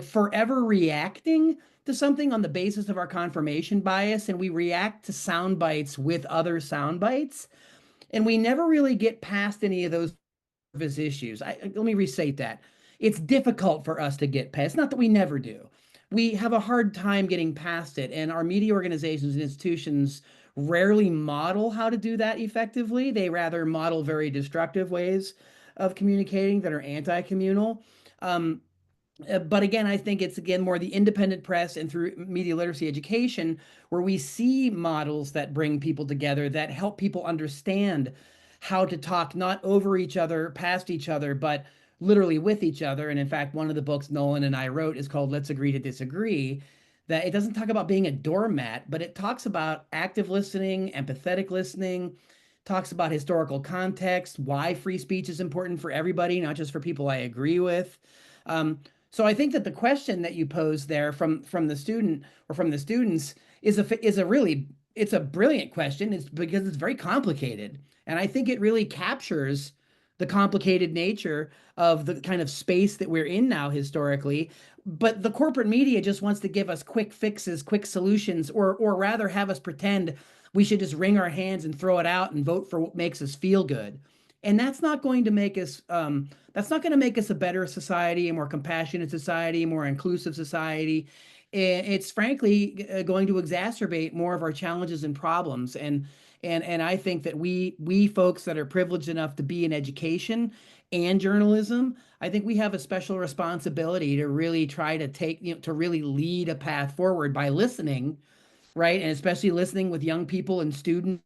forever reacting to something on the basis of our confirmation bias, and we react to sound bites with other sound bites, and we never really get past any of those issues. Let me restate that. It's difficult for us to get past. It's not that we never do. We have a hard time getting past it, and our media organizations and institutions rarely model how to do that effectively. They rather model very destructive ways of communicating that are anti-communal. But again, I think it's more the independent press and through media literacy education where we see models that bring people together, that help people understand how to talk not over each other, past each other, but literally with each other. And in fact, one of the books Nolan and I wrote is called Let's Agree to Disagree. That it doesn't talk about being a doormat, but it talks about active listening, empathetic listening, talks about historical context, why free speech is important for everybody, not just for people I agree with. So I think that the question that you posed there from the student or from the students is a really it's a brilliant question. It's because it's very complicated. And I think it really captures the complicated nature of the kind of space that we're in now historically. But the corporate media just wants to give us quick fixes, quick solutions, or rather have us pretend we should just wring our hands and throw it out and vote for what makes us feel good. And that's not going to make us a better society, a more compassionate society, a more inclusive society. It's frankly going to exacerbate more of our challenges and problems. And I think that we folks that are privileged enough to be in education and journalism, I think we have a special responsibility to really try to to really lead a path forward by listening, right? And especially listening with young people and students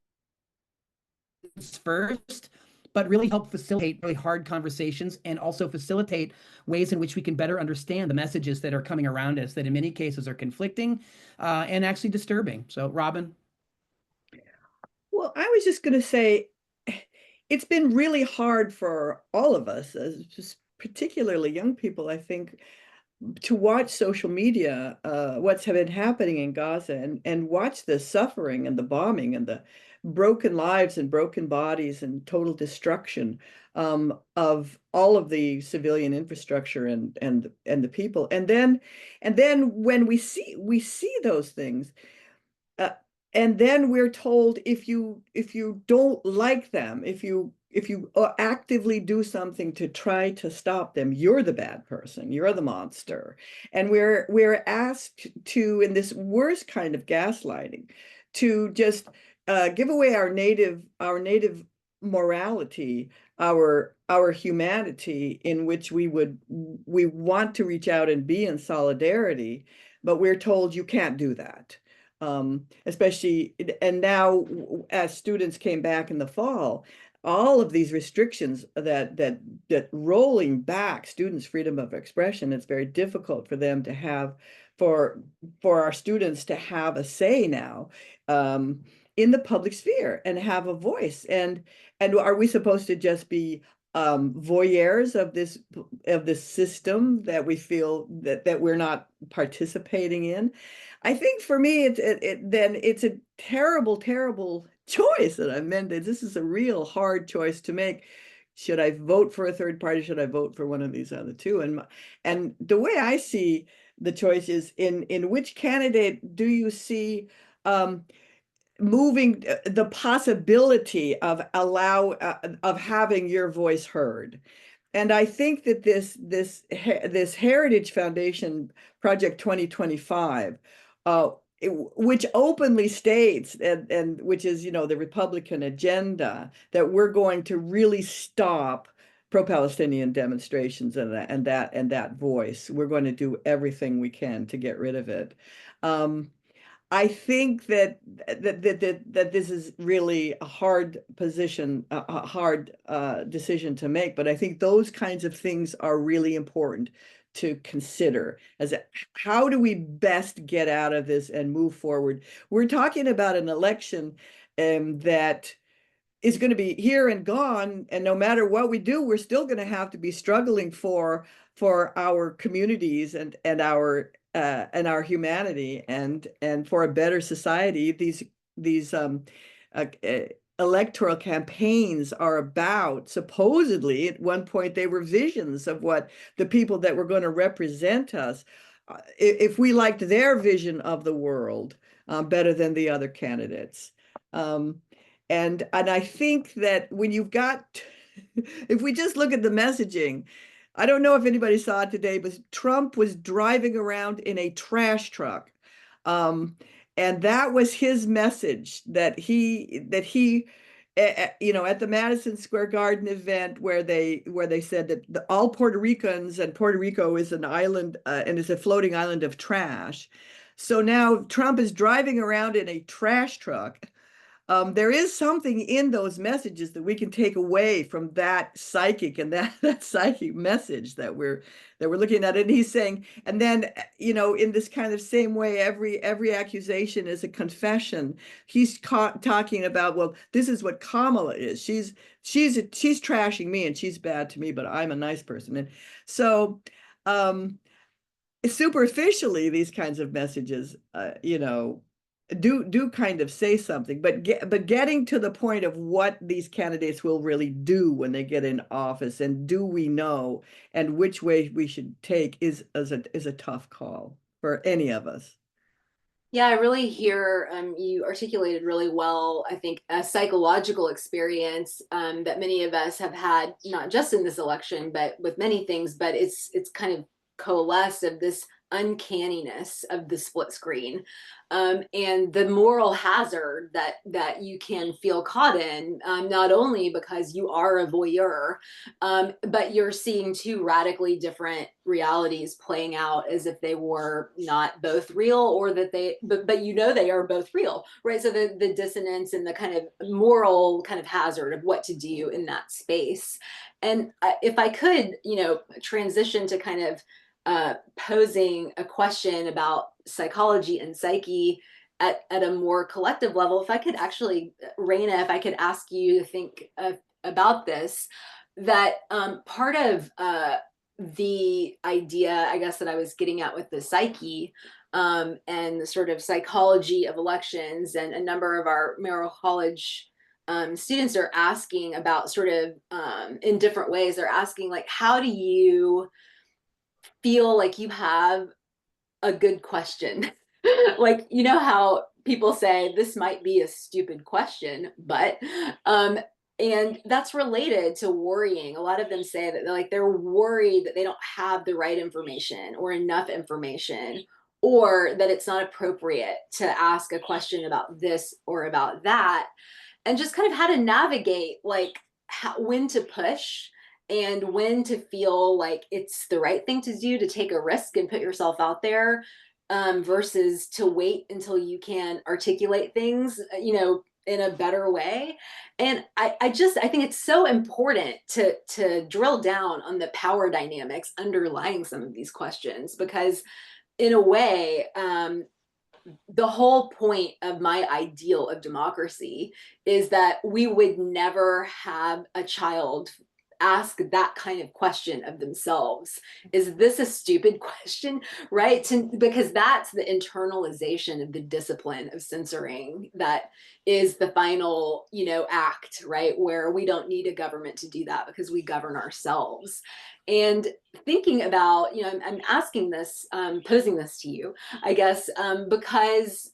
first, but really help facilitate really hard conversations and also facilitate ways in which we can better understand the messages that are coming around us that in many cases are conflicting and actually disturbing. So, Robin? Well, I was just going to say, it's been really hard for all of us, just particularly young people, I think, to watch social media, what's been happening in Gaza, and watch the suffering and the bombing and the broken lives and broken bodies and total destruction of all of the civilian infrastructure and the people. And then when we see those things, uh, and then we're told if you don't like them, if you actively do something to try to stop them, you're the bad person, you're the monster. And we're asked to, in this worst kind of gaslighting, to just give away our native morality, our humanity, in which we want to reach out and be in solidarity, but we're told you can't do that. Especially, and now as students came back in the fall, all of these restrictions that rolling back students' freedom of expression, it's very difficult for them to have, for our students to have a say now in the public sphere and have a voice. And are we supposed to just be voyeurs of this system that we feel that we're not participating in? I think for me, then it's a terrible, terrible choice that I meant. This is a real hard choice to make. Should I vote for a third party? Should I vote for one of these other two? And the way I see the choice is in which candidate do you see moving the possibility of having your voice heard? And I think that this Heritage Foundation Project 2025, which openly states, and which is, the Republican agenda, that we're going to really stop pro-Palestinian demonstrations and that voice. We're going to do everything we can to get rid of it. I think that this is really a hard position, a hard decision to make. But I think those kinds of things are really important to consider as how do we best get out of this and move forward. We're talking about an election that is going to be here and gone, and no matter what we do, we're still going to have to be struggling for our communities and our humanity and for a better society. These electoral campaigns are about, supposedly at one point they were visions of what the people that were going to represent us, if we liked their vision of the world better than the other candidates. And I think that when you've got, if we just look at the messaging, I don't know if anybody saw it today, but Trump was driving around in a trash truck. And that was his message, that he at the Madison Square Garden event where they said that all Puerto Ricans, and Puerto Rico is an island and is a floating island of trash. So now Trump is driving around in a trash truck. There is something in those messages that we can take away from that psychic and that psychic message that we're looking at. And he's saying, and then in this kind of same way, every accusation is a confession. He's talking about, well, this is what Kamala is. She's trashing me and she's bad to me, but I'm a nice person. And so superficially, these kinds of messages, do kind of say something, but getting to the point of what these candidates will really do when they get in office, and do we know, and which way we should take is a tough call for any of us. Yeah, I really hear you articulated really well, I think, a psychological experience that many of us have had, not just in this election, but with many things, but it's kind of coalesced of this uncanniness of the split screen, and the moral hazard that you can feel caught in, not only because you are a voyeur, but you're seeing two radically different realities playing out as if they were not both real, or that but you know they are both real, right? So the dissonance and the kind of moral kind of hazard of what to do in that space. And if I could, transition to kind of posing a question about psychology and psyche at a more collective level, if I could actually, Raina, if I could ask you to think about this, that part of the idea, I guess, that I was getting at with the psyche and the sort of psychology of elections, and a number of our Merrill College students are asking about, sort of in different ways, they're asking, like, how do you feel like you have a good question? Like, how people say this might be a stupid question, but and that's related to worrying. A lot of them say that they're worried that they don't have the right information or enough information, or that it's not appropriate to ask a question about this or about that, and just kind of how to navigate, like, when to push and when to feel like it's the right thing to do, to take a risk and put yourself out there, versus to wait until you can articulate things, in a better way. And I think it's so important to drill down on the power dynamics underlying some of these questions, because in a way, the whole point of my ideal of democracy is that we would never have a child ask that kind of question of themselves. Is this a stupid question? Right? Because that's the internalization of the discipline of censoring that is the final, act, right? Where we don't need a government to do that, because we govern ourselves. And thinking about, I'm asking this, posing this to you, I guess, because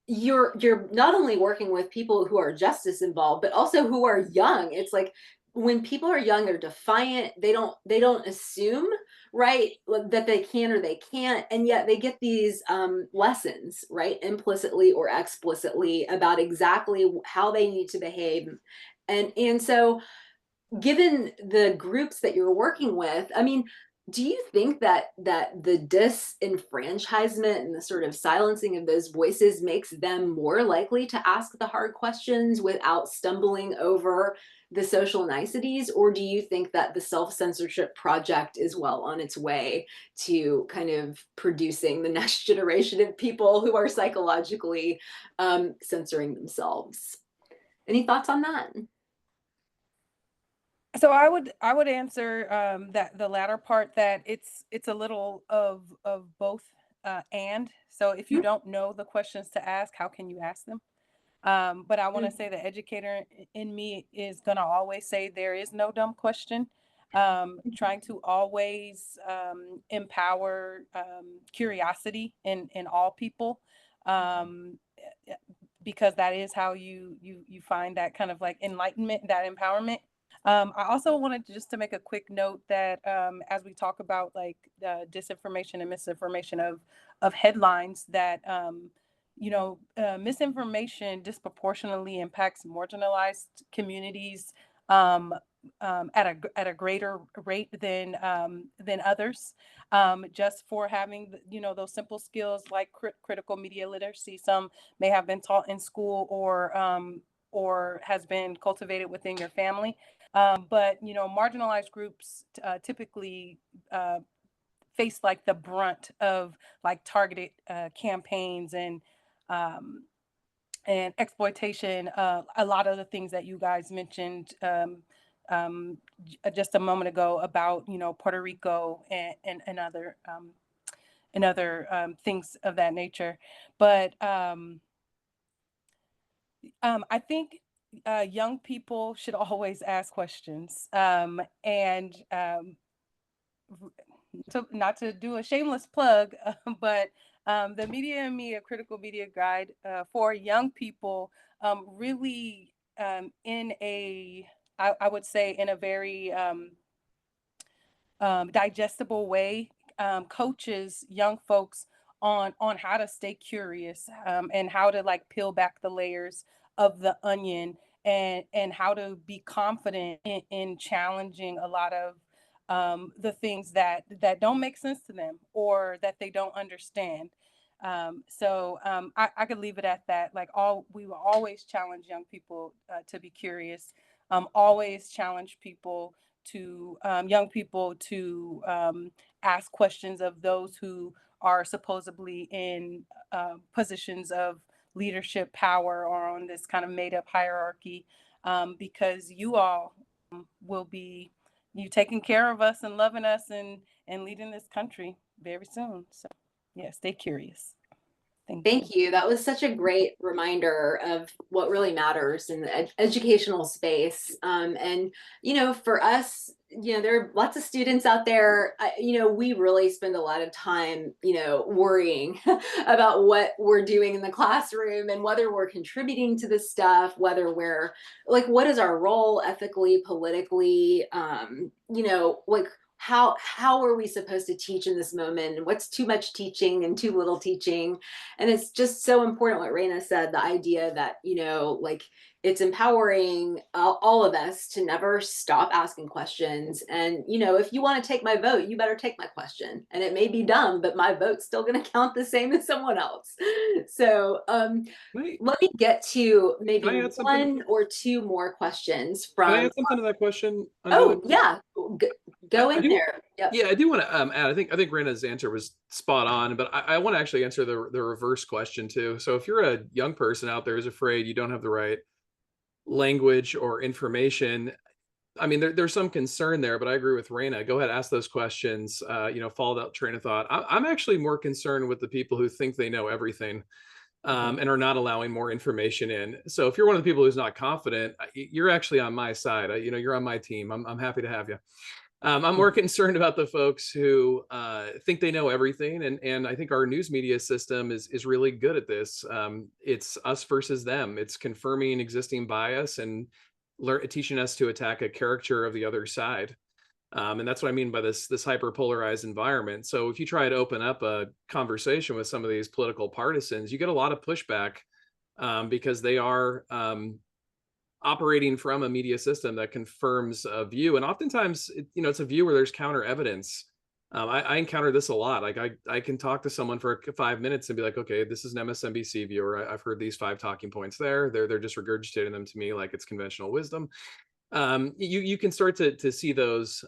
you're not only working with people who are justice involved, but also who are young. It's like, when people are young, they're defiant. They don't assume, right, that they can or they can't, and yet they get these lessons, right, implicitly or explicitly, about exactly how they need to behave. And so, given the groups that you're working with, I mean, do you think that the disenfranchisement and the sort of silencing of those voices makes them more likely to ask the hard questions without stumbling over the social niceties? Or do you think that the self-censorship project is well on its way to kind of producing the next generation of people who are psychologically censoring themselves? Any thoughts on that? So I would answer that the latter part, that it's a little of both, and so if you don't know the questions to ask, how can you ask them? But I want to say the educator in me is going to always say there is no dumb question. Trying to always empower curiosity in all people, because that is how you find that kind of like enlightenment, that empowerment. I also wanted just to make a quick note that as we talk about like disinformation and misinformation of headlines, that misinformation disproportionately impacts marginalized communities at a greater rate than others, just for having those simple skills like critical media literacy. Some may have been taught in school, or has been cultivated within your family. But marginalized groups typically face like the brunt of like targeted campaigns and exploitation. A lot of the things that you guys mentioned just a moment ago about Puerto Rico and other things of that nature. But I think young people should always ask questions, and not to do a shameless plug, but the Media and Me, a critical media guide for young people, really in a, I would say, in a very digestible way, coaches young folks on how to stay curious, and how to like peel back the layers of the onion, and how to be confident in challenging a lot of the things that don't make sense to them or that they don't understand. I could leave it at that. Like we will always challenge young people to be curious, always challenge people to young people to ask questions of those who are supposedly in positions of leadership power or on this kind of made up hierarchy, because you all will be you taking care of us and loving us and leading this country very soon. So yeah, stay curious. Thank you. That was such a great reminder of what really matters in the educational space. And, for us, there are lots of students out there, we really spend a lot of time, worrying about what we're doing in the classroom and whether we're contributing to this stuff, whether we're like, what is our role ethically, politically, like, how are we supposed to teach in this moment, and what's too much teaching and too little teaching. And it's just so important what Raina said, the idea that, like, it's empowering all of us to never stop asking questions. And, if you want to take my vote, you better take my question. And it may be dumb, but my vote's still going to count the same as someone else. So let me get to maybe one or two more questions from. Can I add something to that question, Anjuli? Oh, yeah. Go in there. Yep. Yeah, I do want to add. I think Rena's answer was spot on, but I want to actually answer the reverse question too. So if you're a young person out there who's afraid you don't have the right language or information, I mean, there's some concern there, but I agree with Raina. Go ahead, ask those questions. Follow that train of thought. I'm actually more concerned with the people who think they know everything. And are not allowing more information in. So if you're one of the people who's not confident, you're actually on my side. You're on my team. I'm happy to have you. I'm more concerned about the folks who think they know everything, and I think our news media system is really good at this. It's us versus them. It's confirming existing bias and teaching us to attack a caricature of the other side. And that's what I mean by this hyper polarized environment. So if you try to open up a conversation with some of these political partisans, you get a lot of pushback because they are operating from a media system that confirms a view. And oftentimes, it's a view where there's counter evidence. I encounter this a lot. Like I can talk to someone for 5 minutes and be like, okay, this is an MSNBC viewer. I've heard these 5 talking points there. They're just regurgitating them to me like it's conventional wisdom. You can start to see those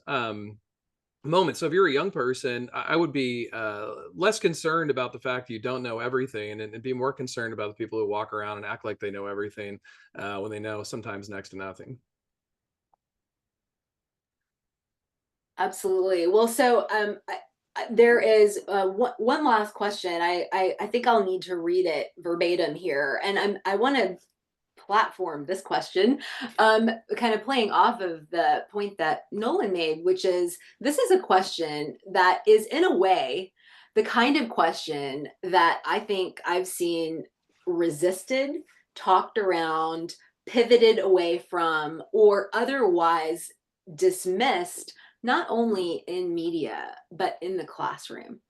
moments. So if you're a young person, I would be less concerned about the fact that you don't know everything, and be more concerned about the people who walk around and act like they know everything when they know sometimes next to nothing. Absolutely. Well, so there is one last question. I think I'll need to read it verbatim here, and I want to platform this question, kind of playing off of the point that Nolan made, which is this is a question that is in a way the kind of question that I think I've seen resisted, talked around, pivoted away from, or otherwise dismissed, not only in media, but in the classroom.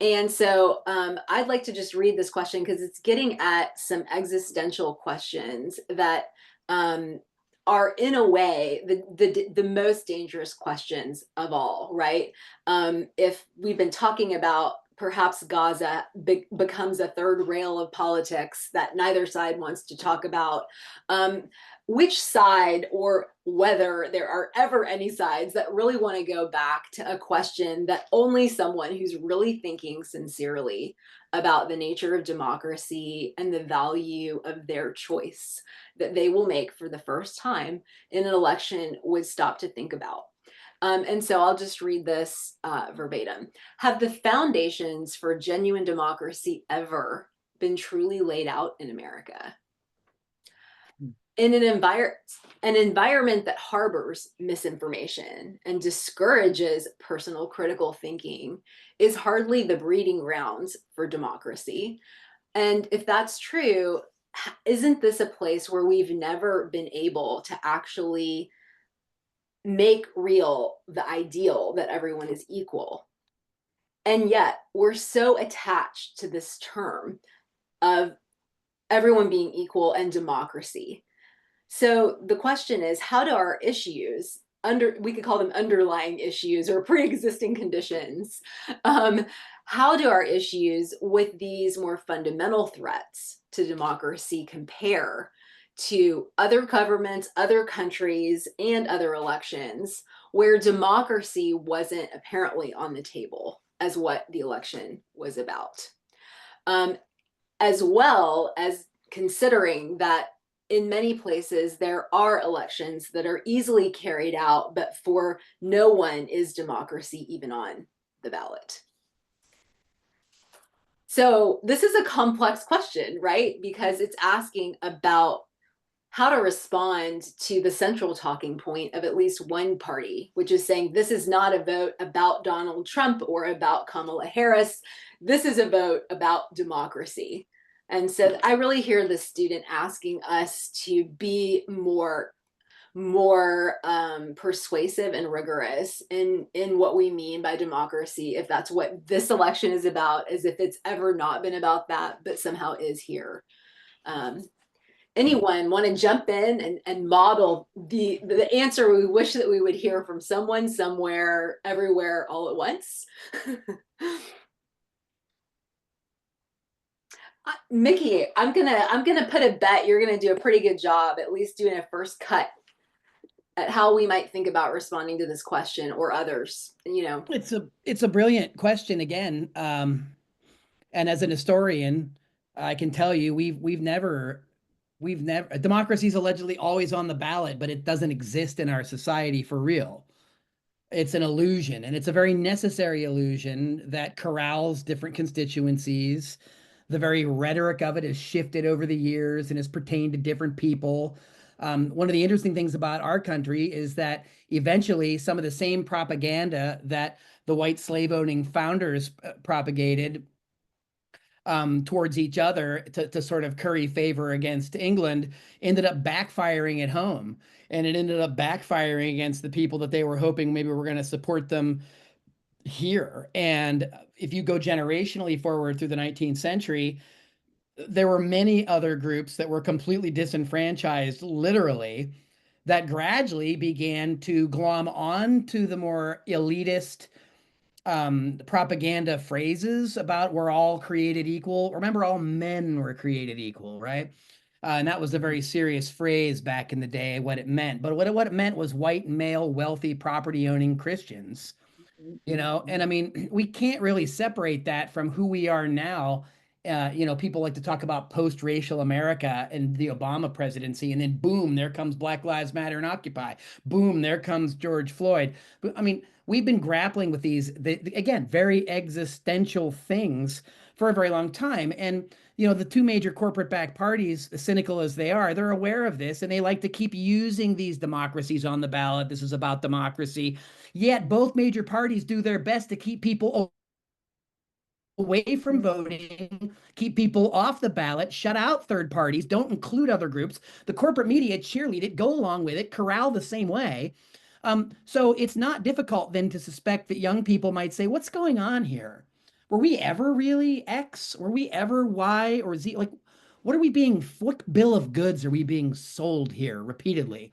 And so I'd like to just read this question because it's getting at some existential questions that are in a way the most dangerous questions of all, right? If we've been talking about perhaps Gaza becomes a third rail of politics that neither side wants to talk about, which side, or whether there are ever any sides that really want to go back to a question that only someone who's really thinking sincerely about the nature of democracy and the value of their choice that they will make for the first time in an election would stop to think about. And so I'll just read this verbatim. Have the foundations for genuine democracy ever been truly laid out in America? In an environment that harbors misinformation and discourages personal critical thinking is hardly the breeding grounds for democracy. And if that's true, isn't this a place where we've never been able to actually make real the ideal that everyone is equal? And yet we're so attached to this term of everyone being equal and democracy. So the question is, how do our issues, we could call them underlying issues or pre-existing conditions, how do our issues with these more fundamental threats to democracy compare to other governments, other countries, and other elections where democracy wasn't apparently on the table as what the election was about? As well as considering that in many places there are elections that are easily carried out, but for no one is democracy even on the ballot. So this is a complex question, right? Because it's asking about how to respond to the central talking point of at least one party, which is saying this is not a vote about Donald Trump or about Kamala Harris. This is a vote about democracy. And so I really hear the student asking us to be more persuasive and rigorous in what we mean by democracy, if that's what this election is about, as if it's ever not been about that, but somehow is here. Anyone want to jump in and model the answer we wish that we would hear from someone, somewhere, everywhere, all at once? Mickey, I'm gonna put a bet you're gonna do a pretty good job, at least doing a first cut at how we might think about responding to this question, or others. You know, it's a brilliant question again, and as an historian, I can tell you we've never democracy is allegedly always on the ballot, but it doesn't exist in our society for real. It's an illusion, and it's a very necessary illusion that corrals different constituencies. The very rhetoric of it has shifted over the years and has pertained to different people. One of the interesting things about our country is that eventually some of the same propaganda that the white slave-owning founders propagated towards each other to sort of curry favor against England ended up backfiring at home. And it ended up backfiring against the people that they were hoping maybe were going to support them here. And if you go generationally forward through the 19th century, there were many other groups that were completely disenfranchised, literally, that gradually began to glom on to the more elitist propaganda phrases about we're all created equal. Remember, all men were created equal, right? And that was a very serious phrase back in the day, what it meant. But what it meant was white, male, wealthy, property-owning Christians. You know, and I mean, we can't really separate that from who we are now. You know, people like to talk about post-racial America and the Obama presidency, and then boom, there comes Black Lives Matter and Occupy. Boom, there comes George Floyd. But I mean, we've been grappling with these, again, very existential things for a very long time. And, you know, the two major corporate-backed parties, as cynical as they are, they're aware of this, and they like to keep using these democracies on the ballot. This is about democracy. Yet both major parties do their best to keep people away from voting, keep people off the ballot, shut out third parties, don't include other groups. The corporate media cheerlead it, go along with it, corral the same way. So it's not difficult then to suspect that young people might say, what's going on here? Were we ever really X? Were we ever Y or Z? Like, what bill of goods are we being sold here repeatedly?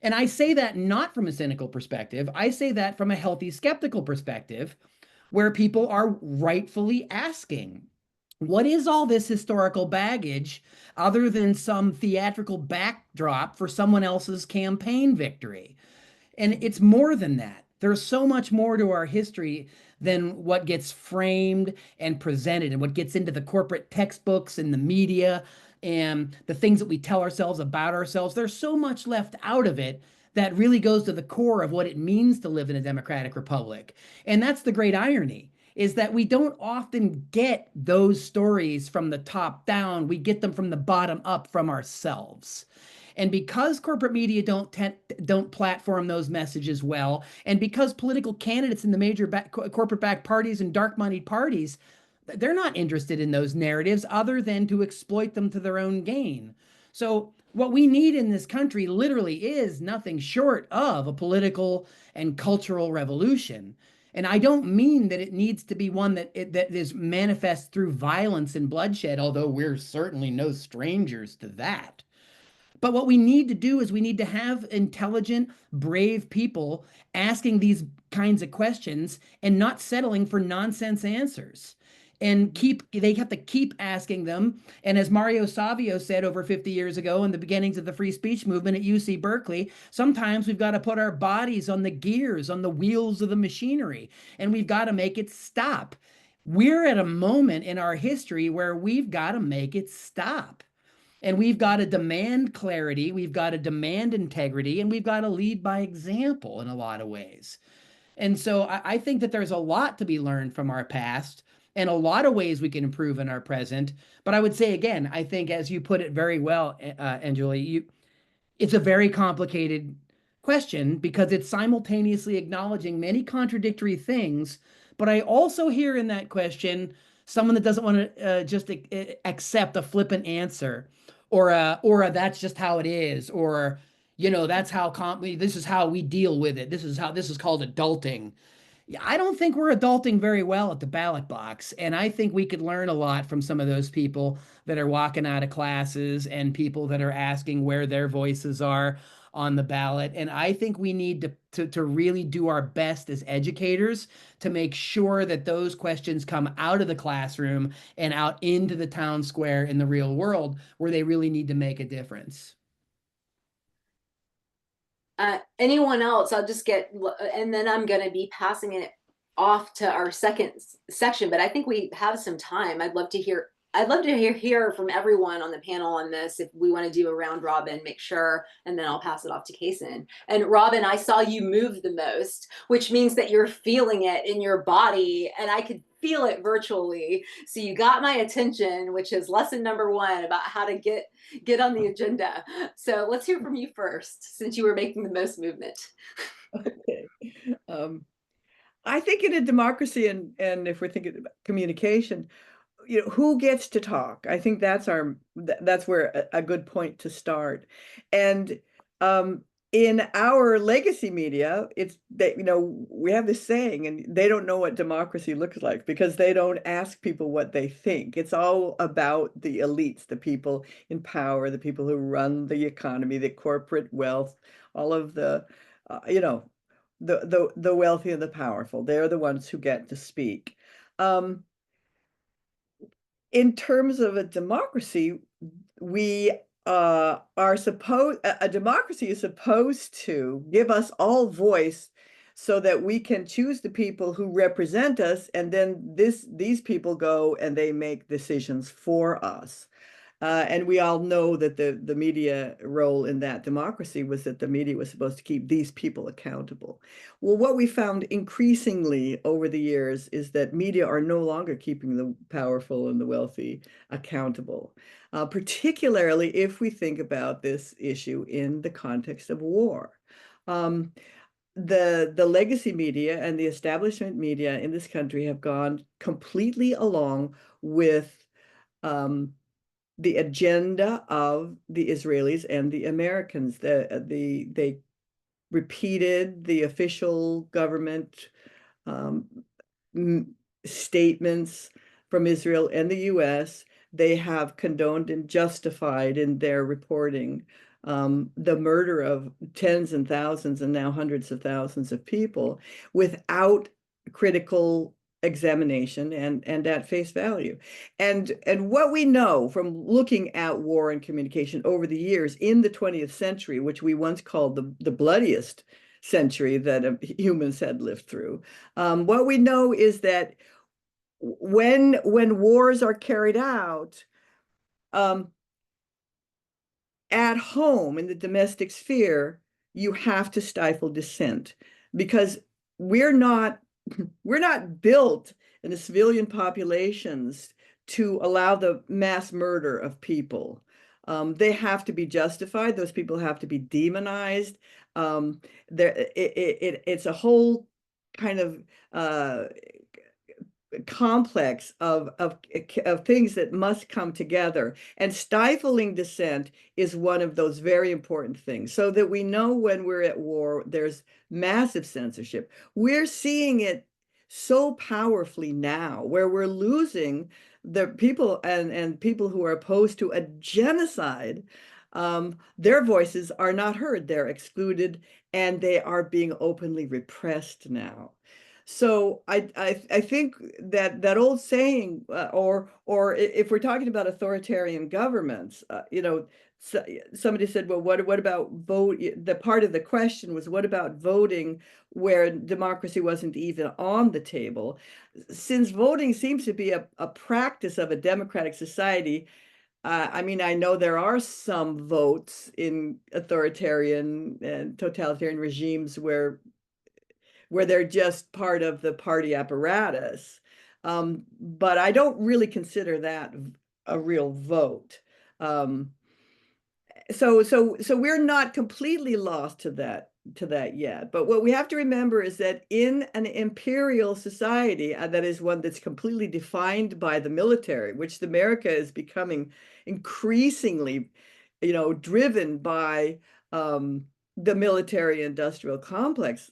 And I say that not from a cynical perspective. I say that from a healthy skeptical perspective, where people are rightfully asking, what is all this historical baggage other than some theatrical backdrop for someone else's campaign victory? And it's more than that. There's so much more to our history than what gets framed and presented and what gets into the corporate textbooks and the media and the things that we tell ourselves about ourselves. There's so much left out of it that really goes to the core of what it means to live in a democratic republic. And that's the great irony, is that we don't often get those stories from the top down. We get them from the bottom up, from ourselves. And because corporate media don't platform those messages well, and because political candidates in the major corporate-backed parties and dark-moneyed parties, they're not interested in those narratives other than to exploit them to their own gain. So what we need in this country literally is nothing short of a political and cultural revolution. And I don't mean that it needs to be one that is manifest through violence and bloodshed, although we're certainly no strangers to that. But what we need to do is we need to have intelligent, brave people asking these kinds of questions and not settling for nonsense answers. And they have to keep asking them. And as Mario Savio said over 50 years ago in the beginnings of the free speech movement at UC Berkeley, sometimes we've got to put our bodies on the gears, on the wheels of the machinery, and we've got to make it stop. We're at a moment in our history where we've got to make it stop. And we've got to demand clarity, we've got to demand integrity, and we've got to lead by example in a lot of ways. And so I think that there's a lot to be learned from our past and a lot of ways we can improve in our present. But I would say, again, I think as you put it very well, Anjuli, it's a very complicated question because it's simultaneously acknowledging many contradictory things. But I also hear in that question someone that doesn't want to just accept a flippant answer, or a that's just how it is, or that's how this is how we deal with it. This is called adulting. I don't think we're adulting very well at the ballot box, and I think we could learn a lot from some of those people that are walking out of classes and people that are asking where their voices are on the ballot. And I think we need to really do our best as educators to make sure that those questions come out of the classroom and out into the town square in the real world where they really need to make a difference. Anyone else? I'll just and then I'm going to be passing it off to our second section, but I think we have some time. I'd love to hear from everyone on the panel on this. If we want to do a round robin, make sure, and then I'll pass it off to Kayson. And Robin, I saw you move the most, which means that you're feeling it in your body, and I could feel it virtually. So you got my attention, which is lesson number 1 about how to get on the agenda. So let's hear from you first, since you were making the most movement. Okay. I think in a democracy, and if we're thinking about communication, who gets to talk? I think that's where a good point to start. And in our legacy media, it's that we have this saying, and they don't know what democracy looks like because they don't ask people what they think. It's all about the elites, the people in power, the people who run the economy, the corporate wealth, all of the the wealthy and the powerful. They're the ones who get to speak. In terms of a democracy, a democracy is supposed to give us all voice so that we can choose the people who represent us, and then these people go and they make decisions for us. And we all know that the media role in that democracy was that the media was supposed to keep these people accountable. Well, what we found increasingly over the years is that media are no longer keeping the powerful and the wealthy accountable, particularly if we think about this issue in the context of war. The legacy media and the establishment media in this country have gone completely along with the agenda of the Israelis and the Americans. They repeated the official government statements from Israel and the US. They have condoned and justified in their reporting the murder of tens and thousands and now hundreds of thousands of people without critical examination and at face value. And what we know from looking at war and communication over the years in the 20th century, which we once called the bloodiest century that humans had lived through, what we know is that when wars are carried out at home in the domestic sphere, you have to stifle dissent, because we're not built and the civilian populations to allow the mass murder of people. They have to be justified. Those people have to be demonized. It's a whole kind of complex of things that must come together, and stifling dissent is one of those very important things, so that we know when we're at war, there's massive censorship. We're seeing it so powerfully now, where we're losing the people and people who are opposed to a genocide. Their voices are not heard, they're excluded, and they are being openly repressed now. So I think that old saying, or if we're talking about authoritarian governments, somebody said, well, what about vote? The part of the question was, what about voting where democracy wasn't even on the table? Since voting seems to be a practice of a democratic society, I mean, I know there are some votes in authoritarian and totalitarian regimes where they're just part of the party apparatus. But I don't really consider that a real vote. So we're not completely lost to that yet. But what we have to remember is that in an imperial society, that is one that's completely defined by the military, which America is becoming increasingly, driven by the military industrial complex,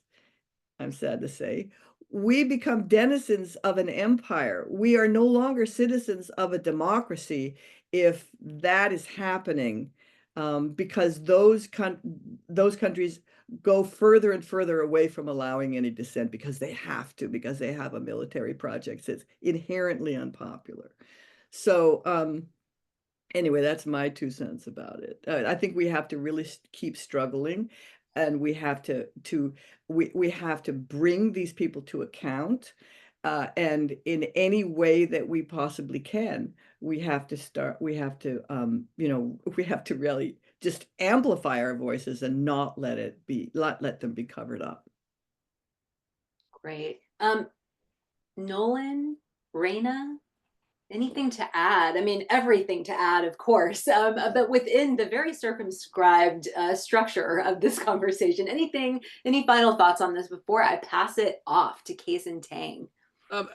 I'm sad to say, we become denizens of an empire. We are no longer citizens of a democracy if that is happening, because those countries go further and further away from allowing any dissent because they have to, because they have a military project that's inherently unpopular. So anyway, that's my 2 cents about it. I think we have to really keep struggling, and we have to we have to bring these people to account, and in any way that we possibly can, we have to we have to really just amplify our voices and not let them be covered up. Great. Nolan, Raina, anything to add? I mean, everything to add, of course, but within the very circumscribed structure of this conversation, any final thoughts on this before I pass it off to Kayson Tang?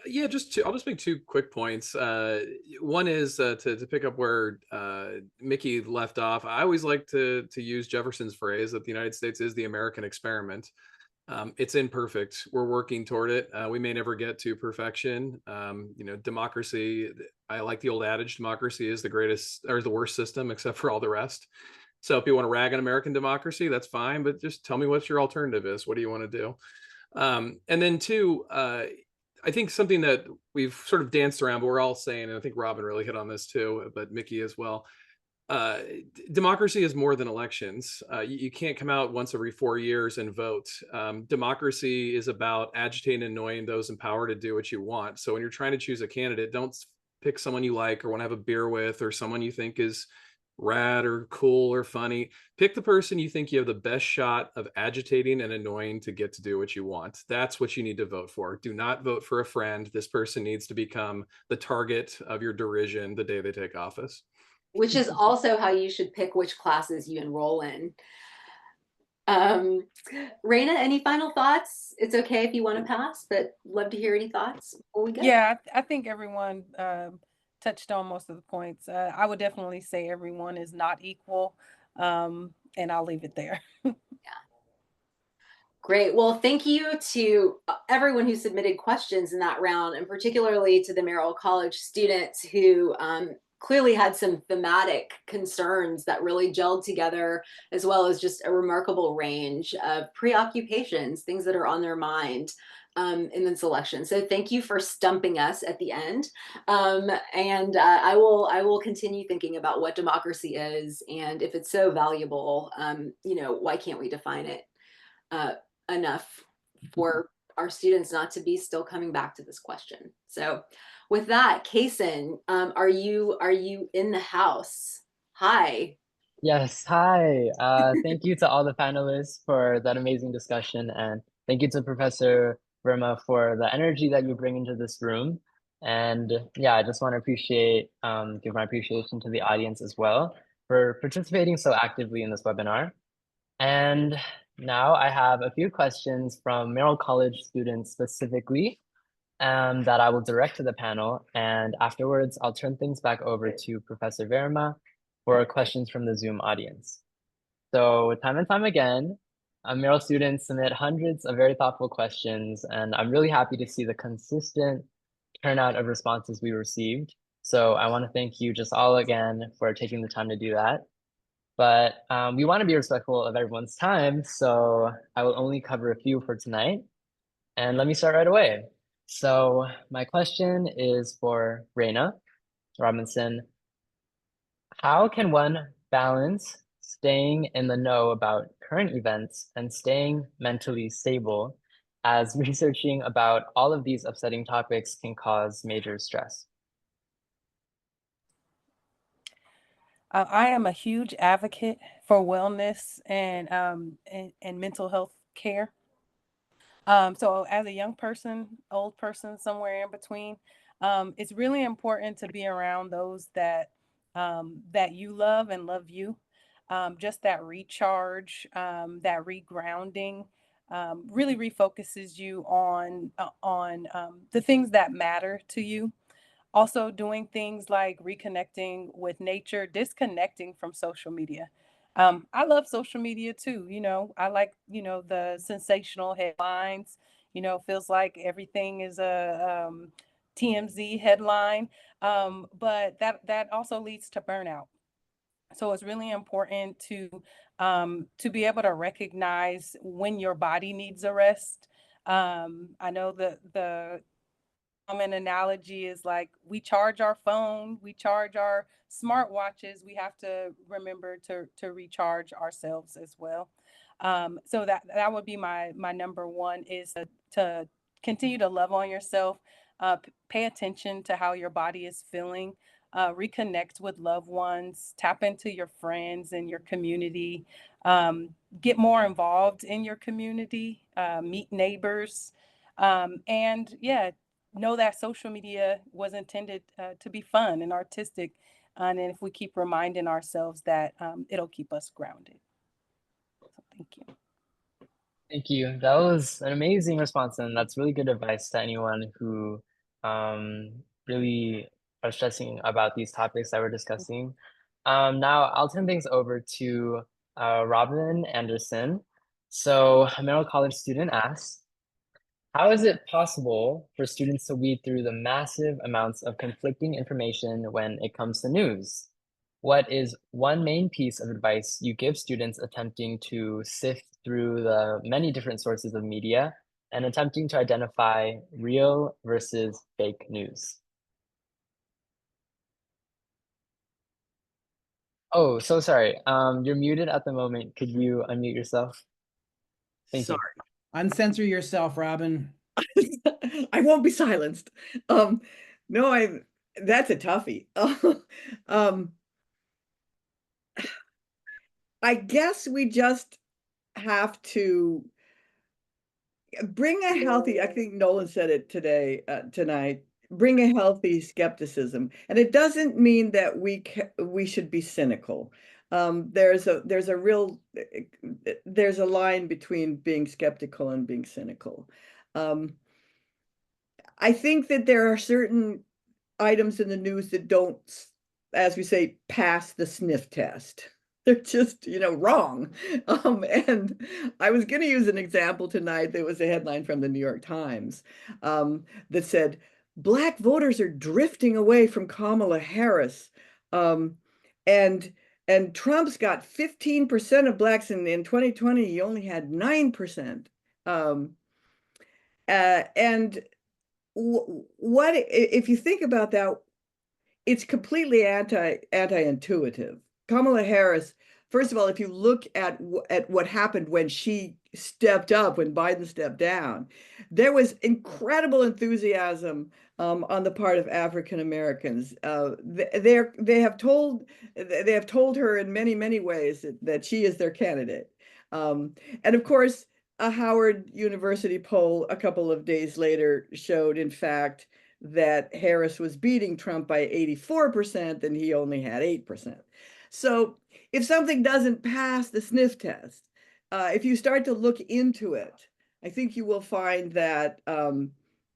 Yeah, I'll just make 2 quick points. One is to pick up where Mickey left off. I always like to use Jefferson's phrase that the United States is the American experiment. It's imperfect. We're working toward it. We may never get to perfection. Democracy, I like the old adage, democracy is the greatest or the worst system except for all the rest. So if you want to rag on American democracy, that's fine, but just tell me what your alternative is. What do you want to do? And then 2, I think something that we've sort of danced around, but we're all saying, and I think Robin really hit on this too, but Mickey as well. Democracy is more than elections. You can't come out once every 4 years and vote. Democracy is about agitating and annoying those in power to do what you want. So when you're trying to choose a candidate, don't pick someone you like or want to have a beer with, or someone you think is rad or cool or funny. Pick the person you think you have the best shot of agitating and annoying to get to do what you want. That's what you need to vote for. Do not vote for a friend. This person needs to become the target of your derision the day they take office. Which is also how you should pick which classes you enroll in. Raina, any final thoughts? It's okay if you want to pass, but love to hear any thoughts before we go. Yeah, I think everyone touched on most of the points. I would definitely say everyone is not equal, and I'll leave it there. Yeah. Great. Well, thank you to everyone who submitted questions in that round, and particularly to the Merrill College students who clearly had some thematic concerns that really gelled together, as well as just a remarkable range of preoccupations, things that are on their mind in this election. So thank you for stumping us at the end. And I will continue thinking about what democracy is, and if it's so valuable, why can't we define it enough for our students not to be still coming back to this question? So with that, Kayson, are you in the house? Hi. Yes, hi. Thank you to all the panelists for that amazing discussion, and thank you to Professor Verma for the energy that you bring into this room. And yeah, I just want to give my appreciation to the audience as well for participating so actively in this webinar. And now I have a few questions from Merrill College students specifically that I will direct to the panel. And afterwards, I'll turn things back over to Professor Verma for questions from the Zoom audience. So time and time again, Merrill students submit hundreds of very thoughtful questions, and I'm really happy to see the consistent turnout of responses we received. So I want to thank you just all again for taking the time to do that. But we want to be respectful of everyone's time, so I will only cover a few for tonight. And let me start right away. So my question is for Raina Robinson. How can one balance staying in the know about current events and staying mentally stable as researching about all of these upsetting topics can cause major stress? I am a huge advocate for wellness and mental health care. So as a young person, old person, somewhere in between, it's really important to be around those that that you love and love you. Just that recharge, that regrounding, really refocuses you on the things that matter to you. Also doing things like reconnecting with nature, disconnecting from social media. I love social media too. I like, the sensational headlines. Feels like everything is a TMZ headline. But that also leads to burnout. So it's really important to be able to recognize when your body needs a rest. I know the common analogy is like we charge our phone, we charge our smartwatches. We have to remember to recharge ourselves as well. So that would be my number one is to continue to love on yourself, pay attention to how your body is feeling, reconnect with loved ones, tap into your friends and your community, get more involved in your community, meet neighbors, and yeah, know that social media was intended to be fun and artistic. And if we keep reminding ourselves that, it'll keep us grounded. So thank you. Thank you. That was an amazing response, and that's really good advice to anyone who really are stressing about these topics that we're discussing. Now I'll turn things over to Robin Anderson. So a Merrill College student asks, how is it possible for students to weed through the massive amounts of conflicting information when it comes to news? What is one main piece of advice you give students attempting to sift through the many different sources of media and attempting to identify real versus fake news? Oh, so sorry. You're muted at the moment. Could you unmute yourself? Thank you. Uncensor yourself, Robin. I won't be silenced. No, that's a toughie. I guess we just have to bring a healthy, I think Nolan said it tonight, bring a healthy skepticism. And it doesn't mean that we should be cynical. There's a line between being skeptical and being cynical. I think that there are certain items in the news that don't, as we say, pass the sniff test. They're just, wrong. And I was going to use an example tonight. There was a headline from the New York Times that said, Black voters are drifting away from Kamala Harris. And Trump's got 15% of Blacks in 2020. He only had 9%. And what if you think about that, it's completely anti-intuitive. Kamala Harris, first of all, if you look at what happened when she stepped up, when Biden stepped down, there was incredible enthusiasm on the part of African Americans. They have told her in many ways that she is their candidate. And of course, a Howard University poll a couple of days later showed, in fact, that Harris was beating Trump by 84% and he only had 8%. So if something doesn't pass the sniff test, if you start to look into it, I think you will find that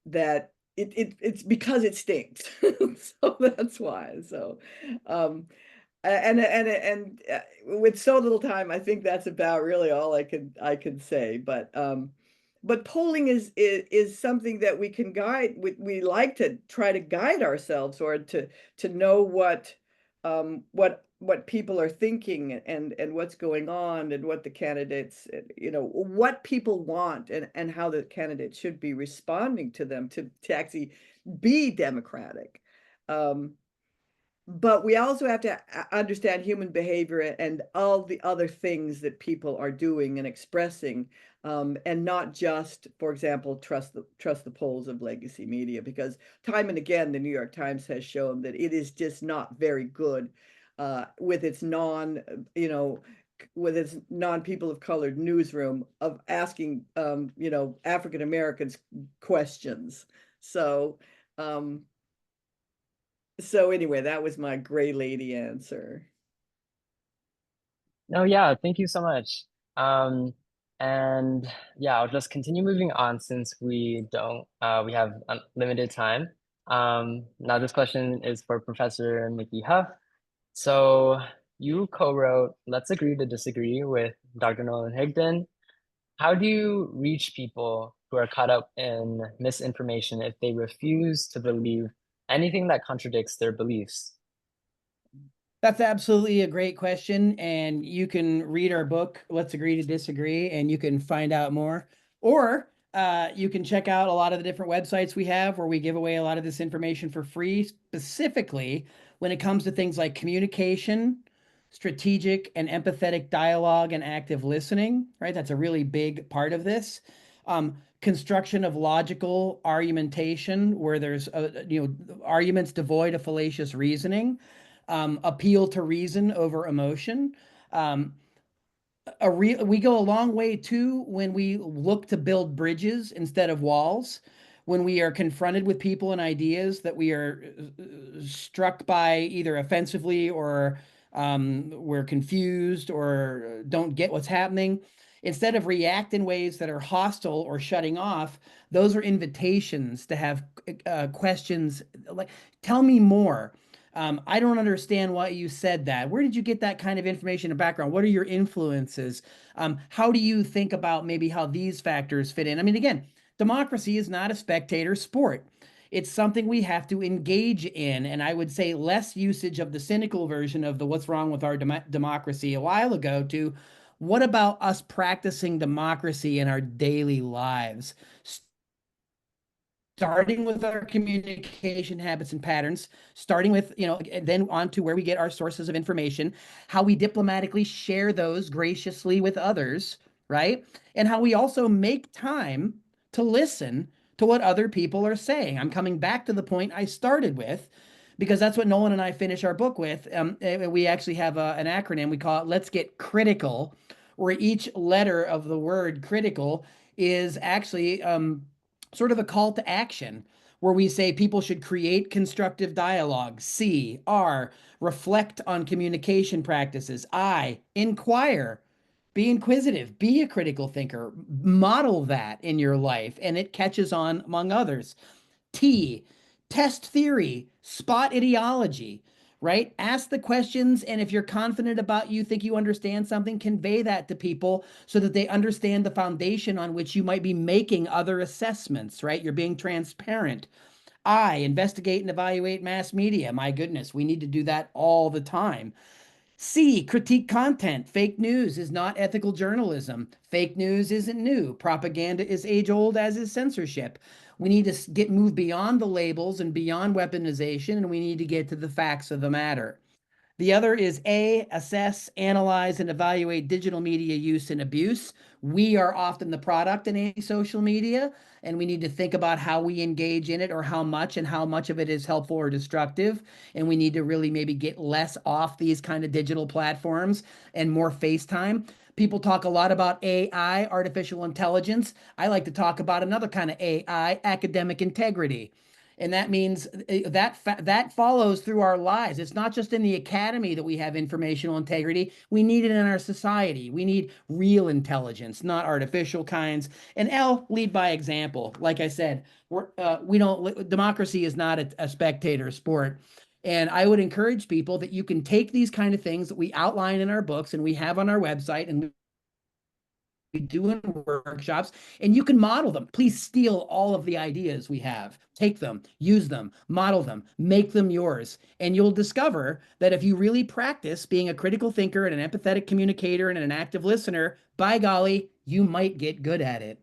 that it's because it stinks. So that's why. So and with so little time, I think that's about really all I could say. But polling is something that we can guide. We like to try to guide ourselves, or to know what people are thinking, and what's going on, and what the candidates, what people want, and how the candidates should be responding to them to actually be democratic. But we also have to understand human behavior and all the other things that people are doing and expressing, and not just, for example, trust the polls of legacy media, because time and again, the New York Times has shown that it is just not very good with its non-people of color newsroom of asking, African Americans questions. So anyway, that was my gray lady answer. No, yeah, thank you so much. And yeah, I'll just continue moving on since we have limited time. Now this question is for Professor Mickey Huff. So you co-wrote Let's Agree to Disagree with Dr. Nolan Higdon. How do you reach people who are caught up in misinformation if they refuse to believe anything that contradicts their beliefs? That's absolutely a great question. And you can read our book, Let's Agree to Disagree, and you can find out more. Or you can check out a lot of the different websites we have where we give away a lot of this information for free, specifically when it comes to things like communication, strategic and empathetic dialogue, and active listening, right? That's a really big part of this. Construction of logical argumentation, where there's arguments devoid of fallacious reasoning. Appeal to reason over emotion. We go a long way too when we look to build bridges instead of walls, when we are confronted with people and ideas that we are struck by either offensively, or we're confused or don't get what's happening. Instead of react in ways that are hostile or shutting off, those are invitations to have questions like, tell me more. I don't understand why you said that. Where did you get that kind of information and background? What are your influences? How do you think about maybe how these factors fit in? I mean, again, democracy is not a spectator sport. It's something we have to engage in. And I would say less usage of the cynical version of the what's wrong with our democracy a while ago to what about us practicing democracy in our daily lives? Starting with our communication habits and patterns, starting with, then on to where we get our sources of information, how we diplomatically share those graciously with others, right? And how we also make time to listen to what other people are saying. I'm coming back to the point I started with, because that's what Nolan and I finish our book with. We actually have an acronym. We call it Let's Get Critical, where each letter of the word critical is actually sort of a call to action, where we say people should create constructive dialogue. C, R, reflect on communication practices. I, inquire, be inquisitive, be a critical thinker, model that in your life, and it catches on among others. T, test theory, spot ideology, right? Ask the questions, and if you're confident about you think you understand something, convey that to people so that they understand the foundation on which you might be making other assessments, right? You're being transparent. I, investigate and evaluate mass media. My goodness, we need to do that all the time. C, critique content. Fake news is not ethical journalism. Fake news isn't new. Propaganda is age old, as is censorship. We need to move beyond the labels and beyond weaponization, and we need to get to the facts of the matter. The other is A, assess, analyze, and evaluate digital media use and abuse. We are often the product in any social media, and we need to think about how we engage in it, or how much of it is helpful or destructive. And we need to really maybe get less off these kind of digital platforms and more FaceTime. People talk a lot about AI, artificial intelligence. I like to talk about another kind of AI, academic integrity. And that means that follows through our lives. It's not just in the academy that we have informational integrity. We need it in our society. We need real intelligence, not artificial kinds. And L, lead by example. Like I said, democracy is not a spectator sport. And I would encourage people that you can take these kind of things that we outline in our books and we have on our website and we do in workshops, and you can model them. Please steal all of the ideas we have. Take them, use them, model them, make them yours. And you'll discover that if you really practice being a critical thinker and an empathetic communicator and an active listener, by golly, you might get good at it.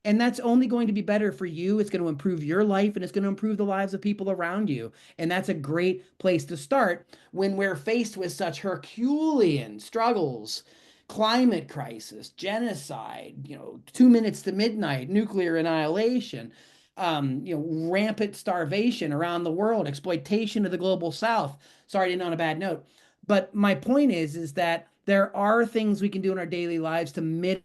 And that's only going to be better for you. It's going to improve your life and it's going to improve the lives of people around you. And that's a great place to start when we're faced with such Herculean struggles, climate crisis, genocide, 2 minutes to midnight, nuclear annihilation, rampant starvation around the world, exploitation of the global south. Sorry to end on a bad note. But my point is that there are things we can do in our daily lives to mitigate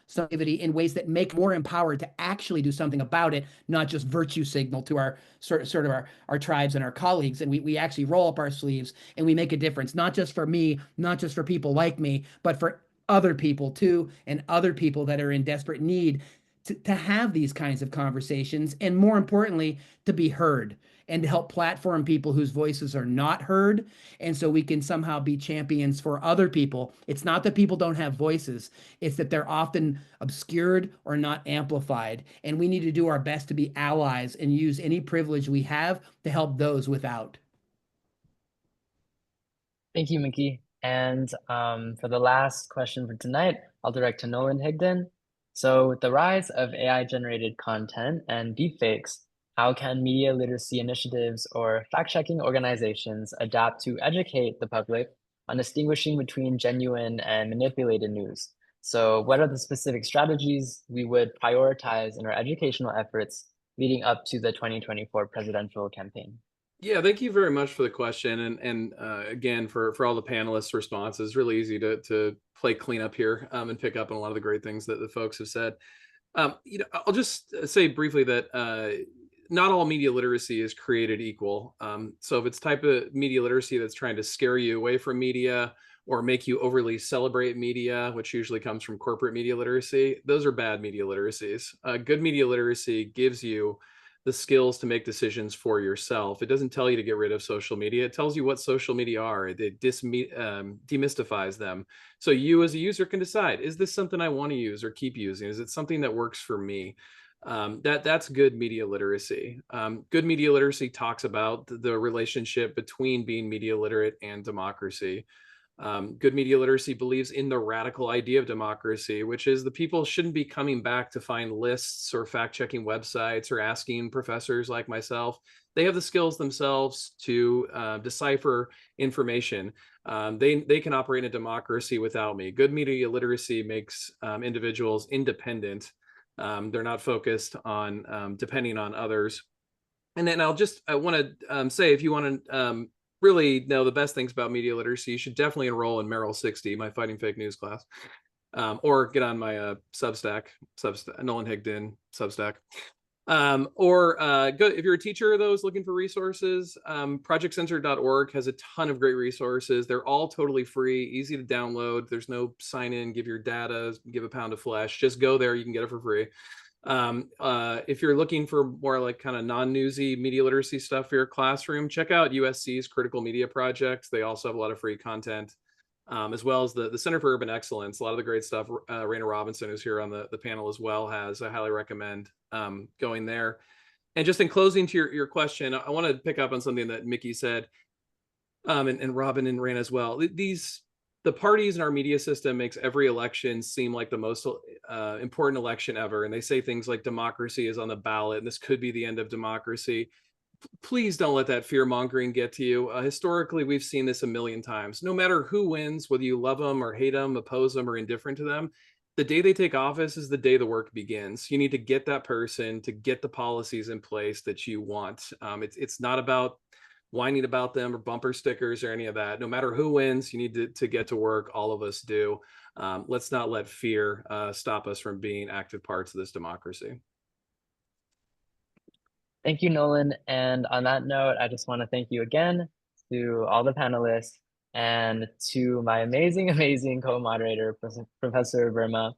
some activity in ways that make more empowered to actually do something about it, not just virtue signal to our sort of our tribes and our colleagues. And we actually roll up our sleeves and we make a difference, not just for me, not just for people like me, but for other people too, and other people that are in desperate need to have these kinds of conversations, and more importantly, to be heard and to help platform people whose voices are not heard. And so we can somehow be champions for other people. It's not that people don't have voices, it's that they're often obscured or not amplified. And we need to do our best to be allies and use any privilege we have to help those without. Thank you, Mickey. And for the last question for tonight, I'll direct to Nolan Higdon. So with the rise of AI-generated content and deepfakes, how can media literacy initiatives or fact-checking organizations adapt to educate the public on distinguishing between genuine and manipulated news? So what are the specific strategies we would prioritize in our educational efforts leading up to the 2024 presidential campaign? Yeah, thank you very much for the question, and again for all the panelists' responses. Really easy to play cleanup here and pick up on a lot of the great things that the folks have said. I'll just say briefly that not all media literacy is created equal. So if it's type of media literacy that's trying to scare you away from media or make you overly celebrate media, which usually comes from corporate media literacy, those are bad media literacies. Good media literacy gives you the skills to make decisions for yourself. It doesn't tell you to get rid of social media. It tells you what social media are. It demystifies them. So you as a user can decide, is this something I want to use or keep using? Is it something that works for me? That's good media literacy. Good media literacy talks about the relationship between being media literate and democracy. Good media literacy believes in the radical idea of democracy, which is the people shouldn't be coming back to find lists or fact-checking websites or asking professors like myself. They have the skills themselves to decipher information. They can operate in a democracy without me. Good media literacy makes individuals independent. They're not focused on depending on others. And then I want to say, if you want to really know the best things about media literacy, you should definitely enroll in Merrill 60, my Fighting Fake News class, or get on my Substack, Nolan Higdon Substack. Or go if you're a teacher, those looking for resources, projectcensored.org has a ton of great resources. They're all totally free, easy to download. There's no sign in, give your data, give a pound of flesh. Just go there, you can get it for free. If you're looking for more like kind of non-newsy media literacy stuff for your classroom, check out USC's Critical Media Project. They also have a lot of free content, as well as the Center for Urban Excellence. A lot of the great stuff Raina Robinson, who's here on the panel as well, has. I highly recommend going there. And just in closing to your question, I want to pick up on something that Mickey said, and Robin and Raina as well. The parties in our media system makes every election seem like the most important election ever. And they say things like democracy is on the ballot and this could be the end of democracy. Please don't let that fear mongering get to you. Historically, we've seen this a million times. No matter who wins, whether you love them or hate them, oppose them or indifferent to them, the day they take office is the day the work begins. You need to get that person to get the policies in place that you want. It's not about whining about them or bumper stickers or any of that. No matter who wins, you need to get to work. All of us do. Let's not let fear stop us from being active parts of this democracy. Thank you, Nolan. And on that note, I just want to thank you again to all the panelists and to my amazing, amazing co-moderator, Professor Verma.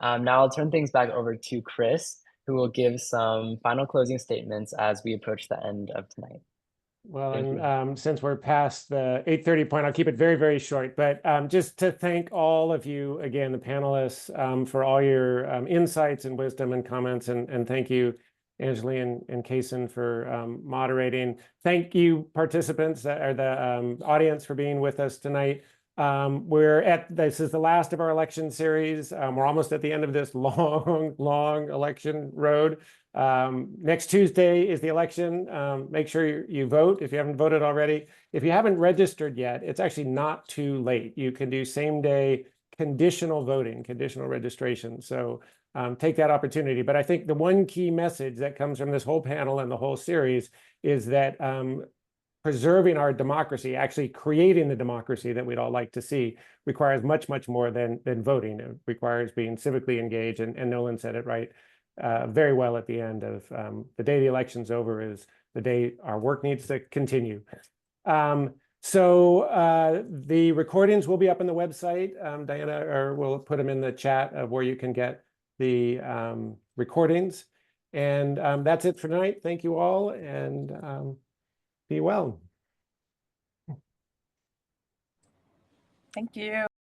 Now I'll turn things back over to Chris, who will give some final closing statements as we approach the end of tonight. Well, Thank and you. since we're past the 8:30 point, I'll keep it very, very short. But just to thank all of you, again, the panelists, for all your insights and wisdom and comments. And thank you, Anjuli and Kayson, for moderating. Thank you, participants that are the audience, for being with us tonight. This is the last of our election series. We're almost at the end of this long, long election road. Next Tuesday is the election. Make sure you vote if you haven't voted already. If you haven't registered yet, it's actually not too late. You can do same day conditional voting, conditional registration. So take that opportunity. But I think the one key message that comes from this whole panel and the whole series is that preserving our democracy, actually creating the democracy that we'd all like to see, requires much, much more than voting. It requires being civically engaged. And Nolan said it right very well at the end of the day the election's over is the day our work needs to continue. So the recordings will be up on the website. Diana, or we'll put them in the chat of where you can get the recordings. And that's it for tonight. Thank you all, and be well. Thank you.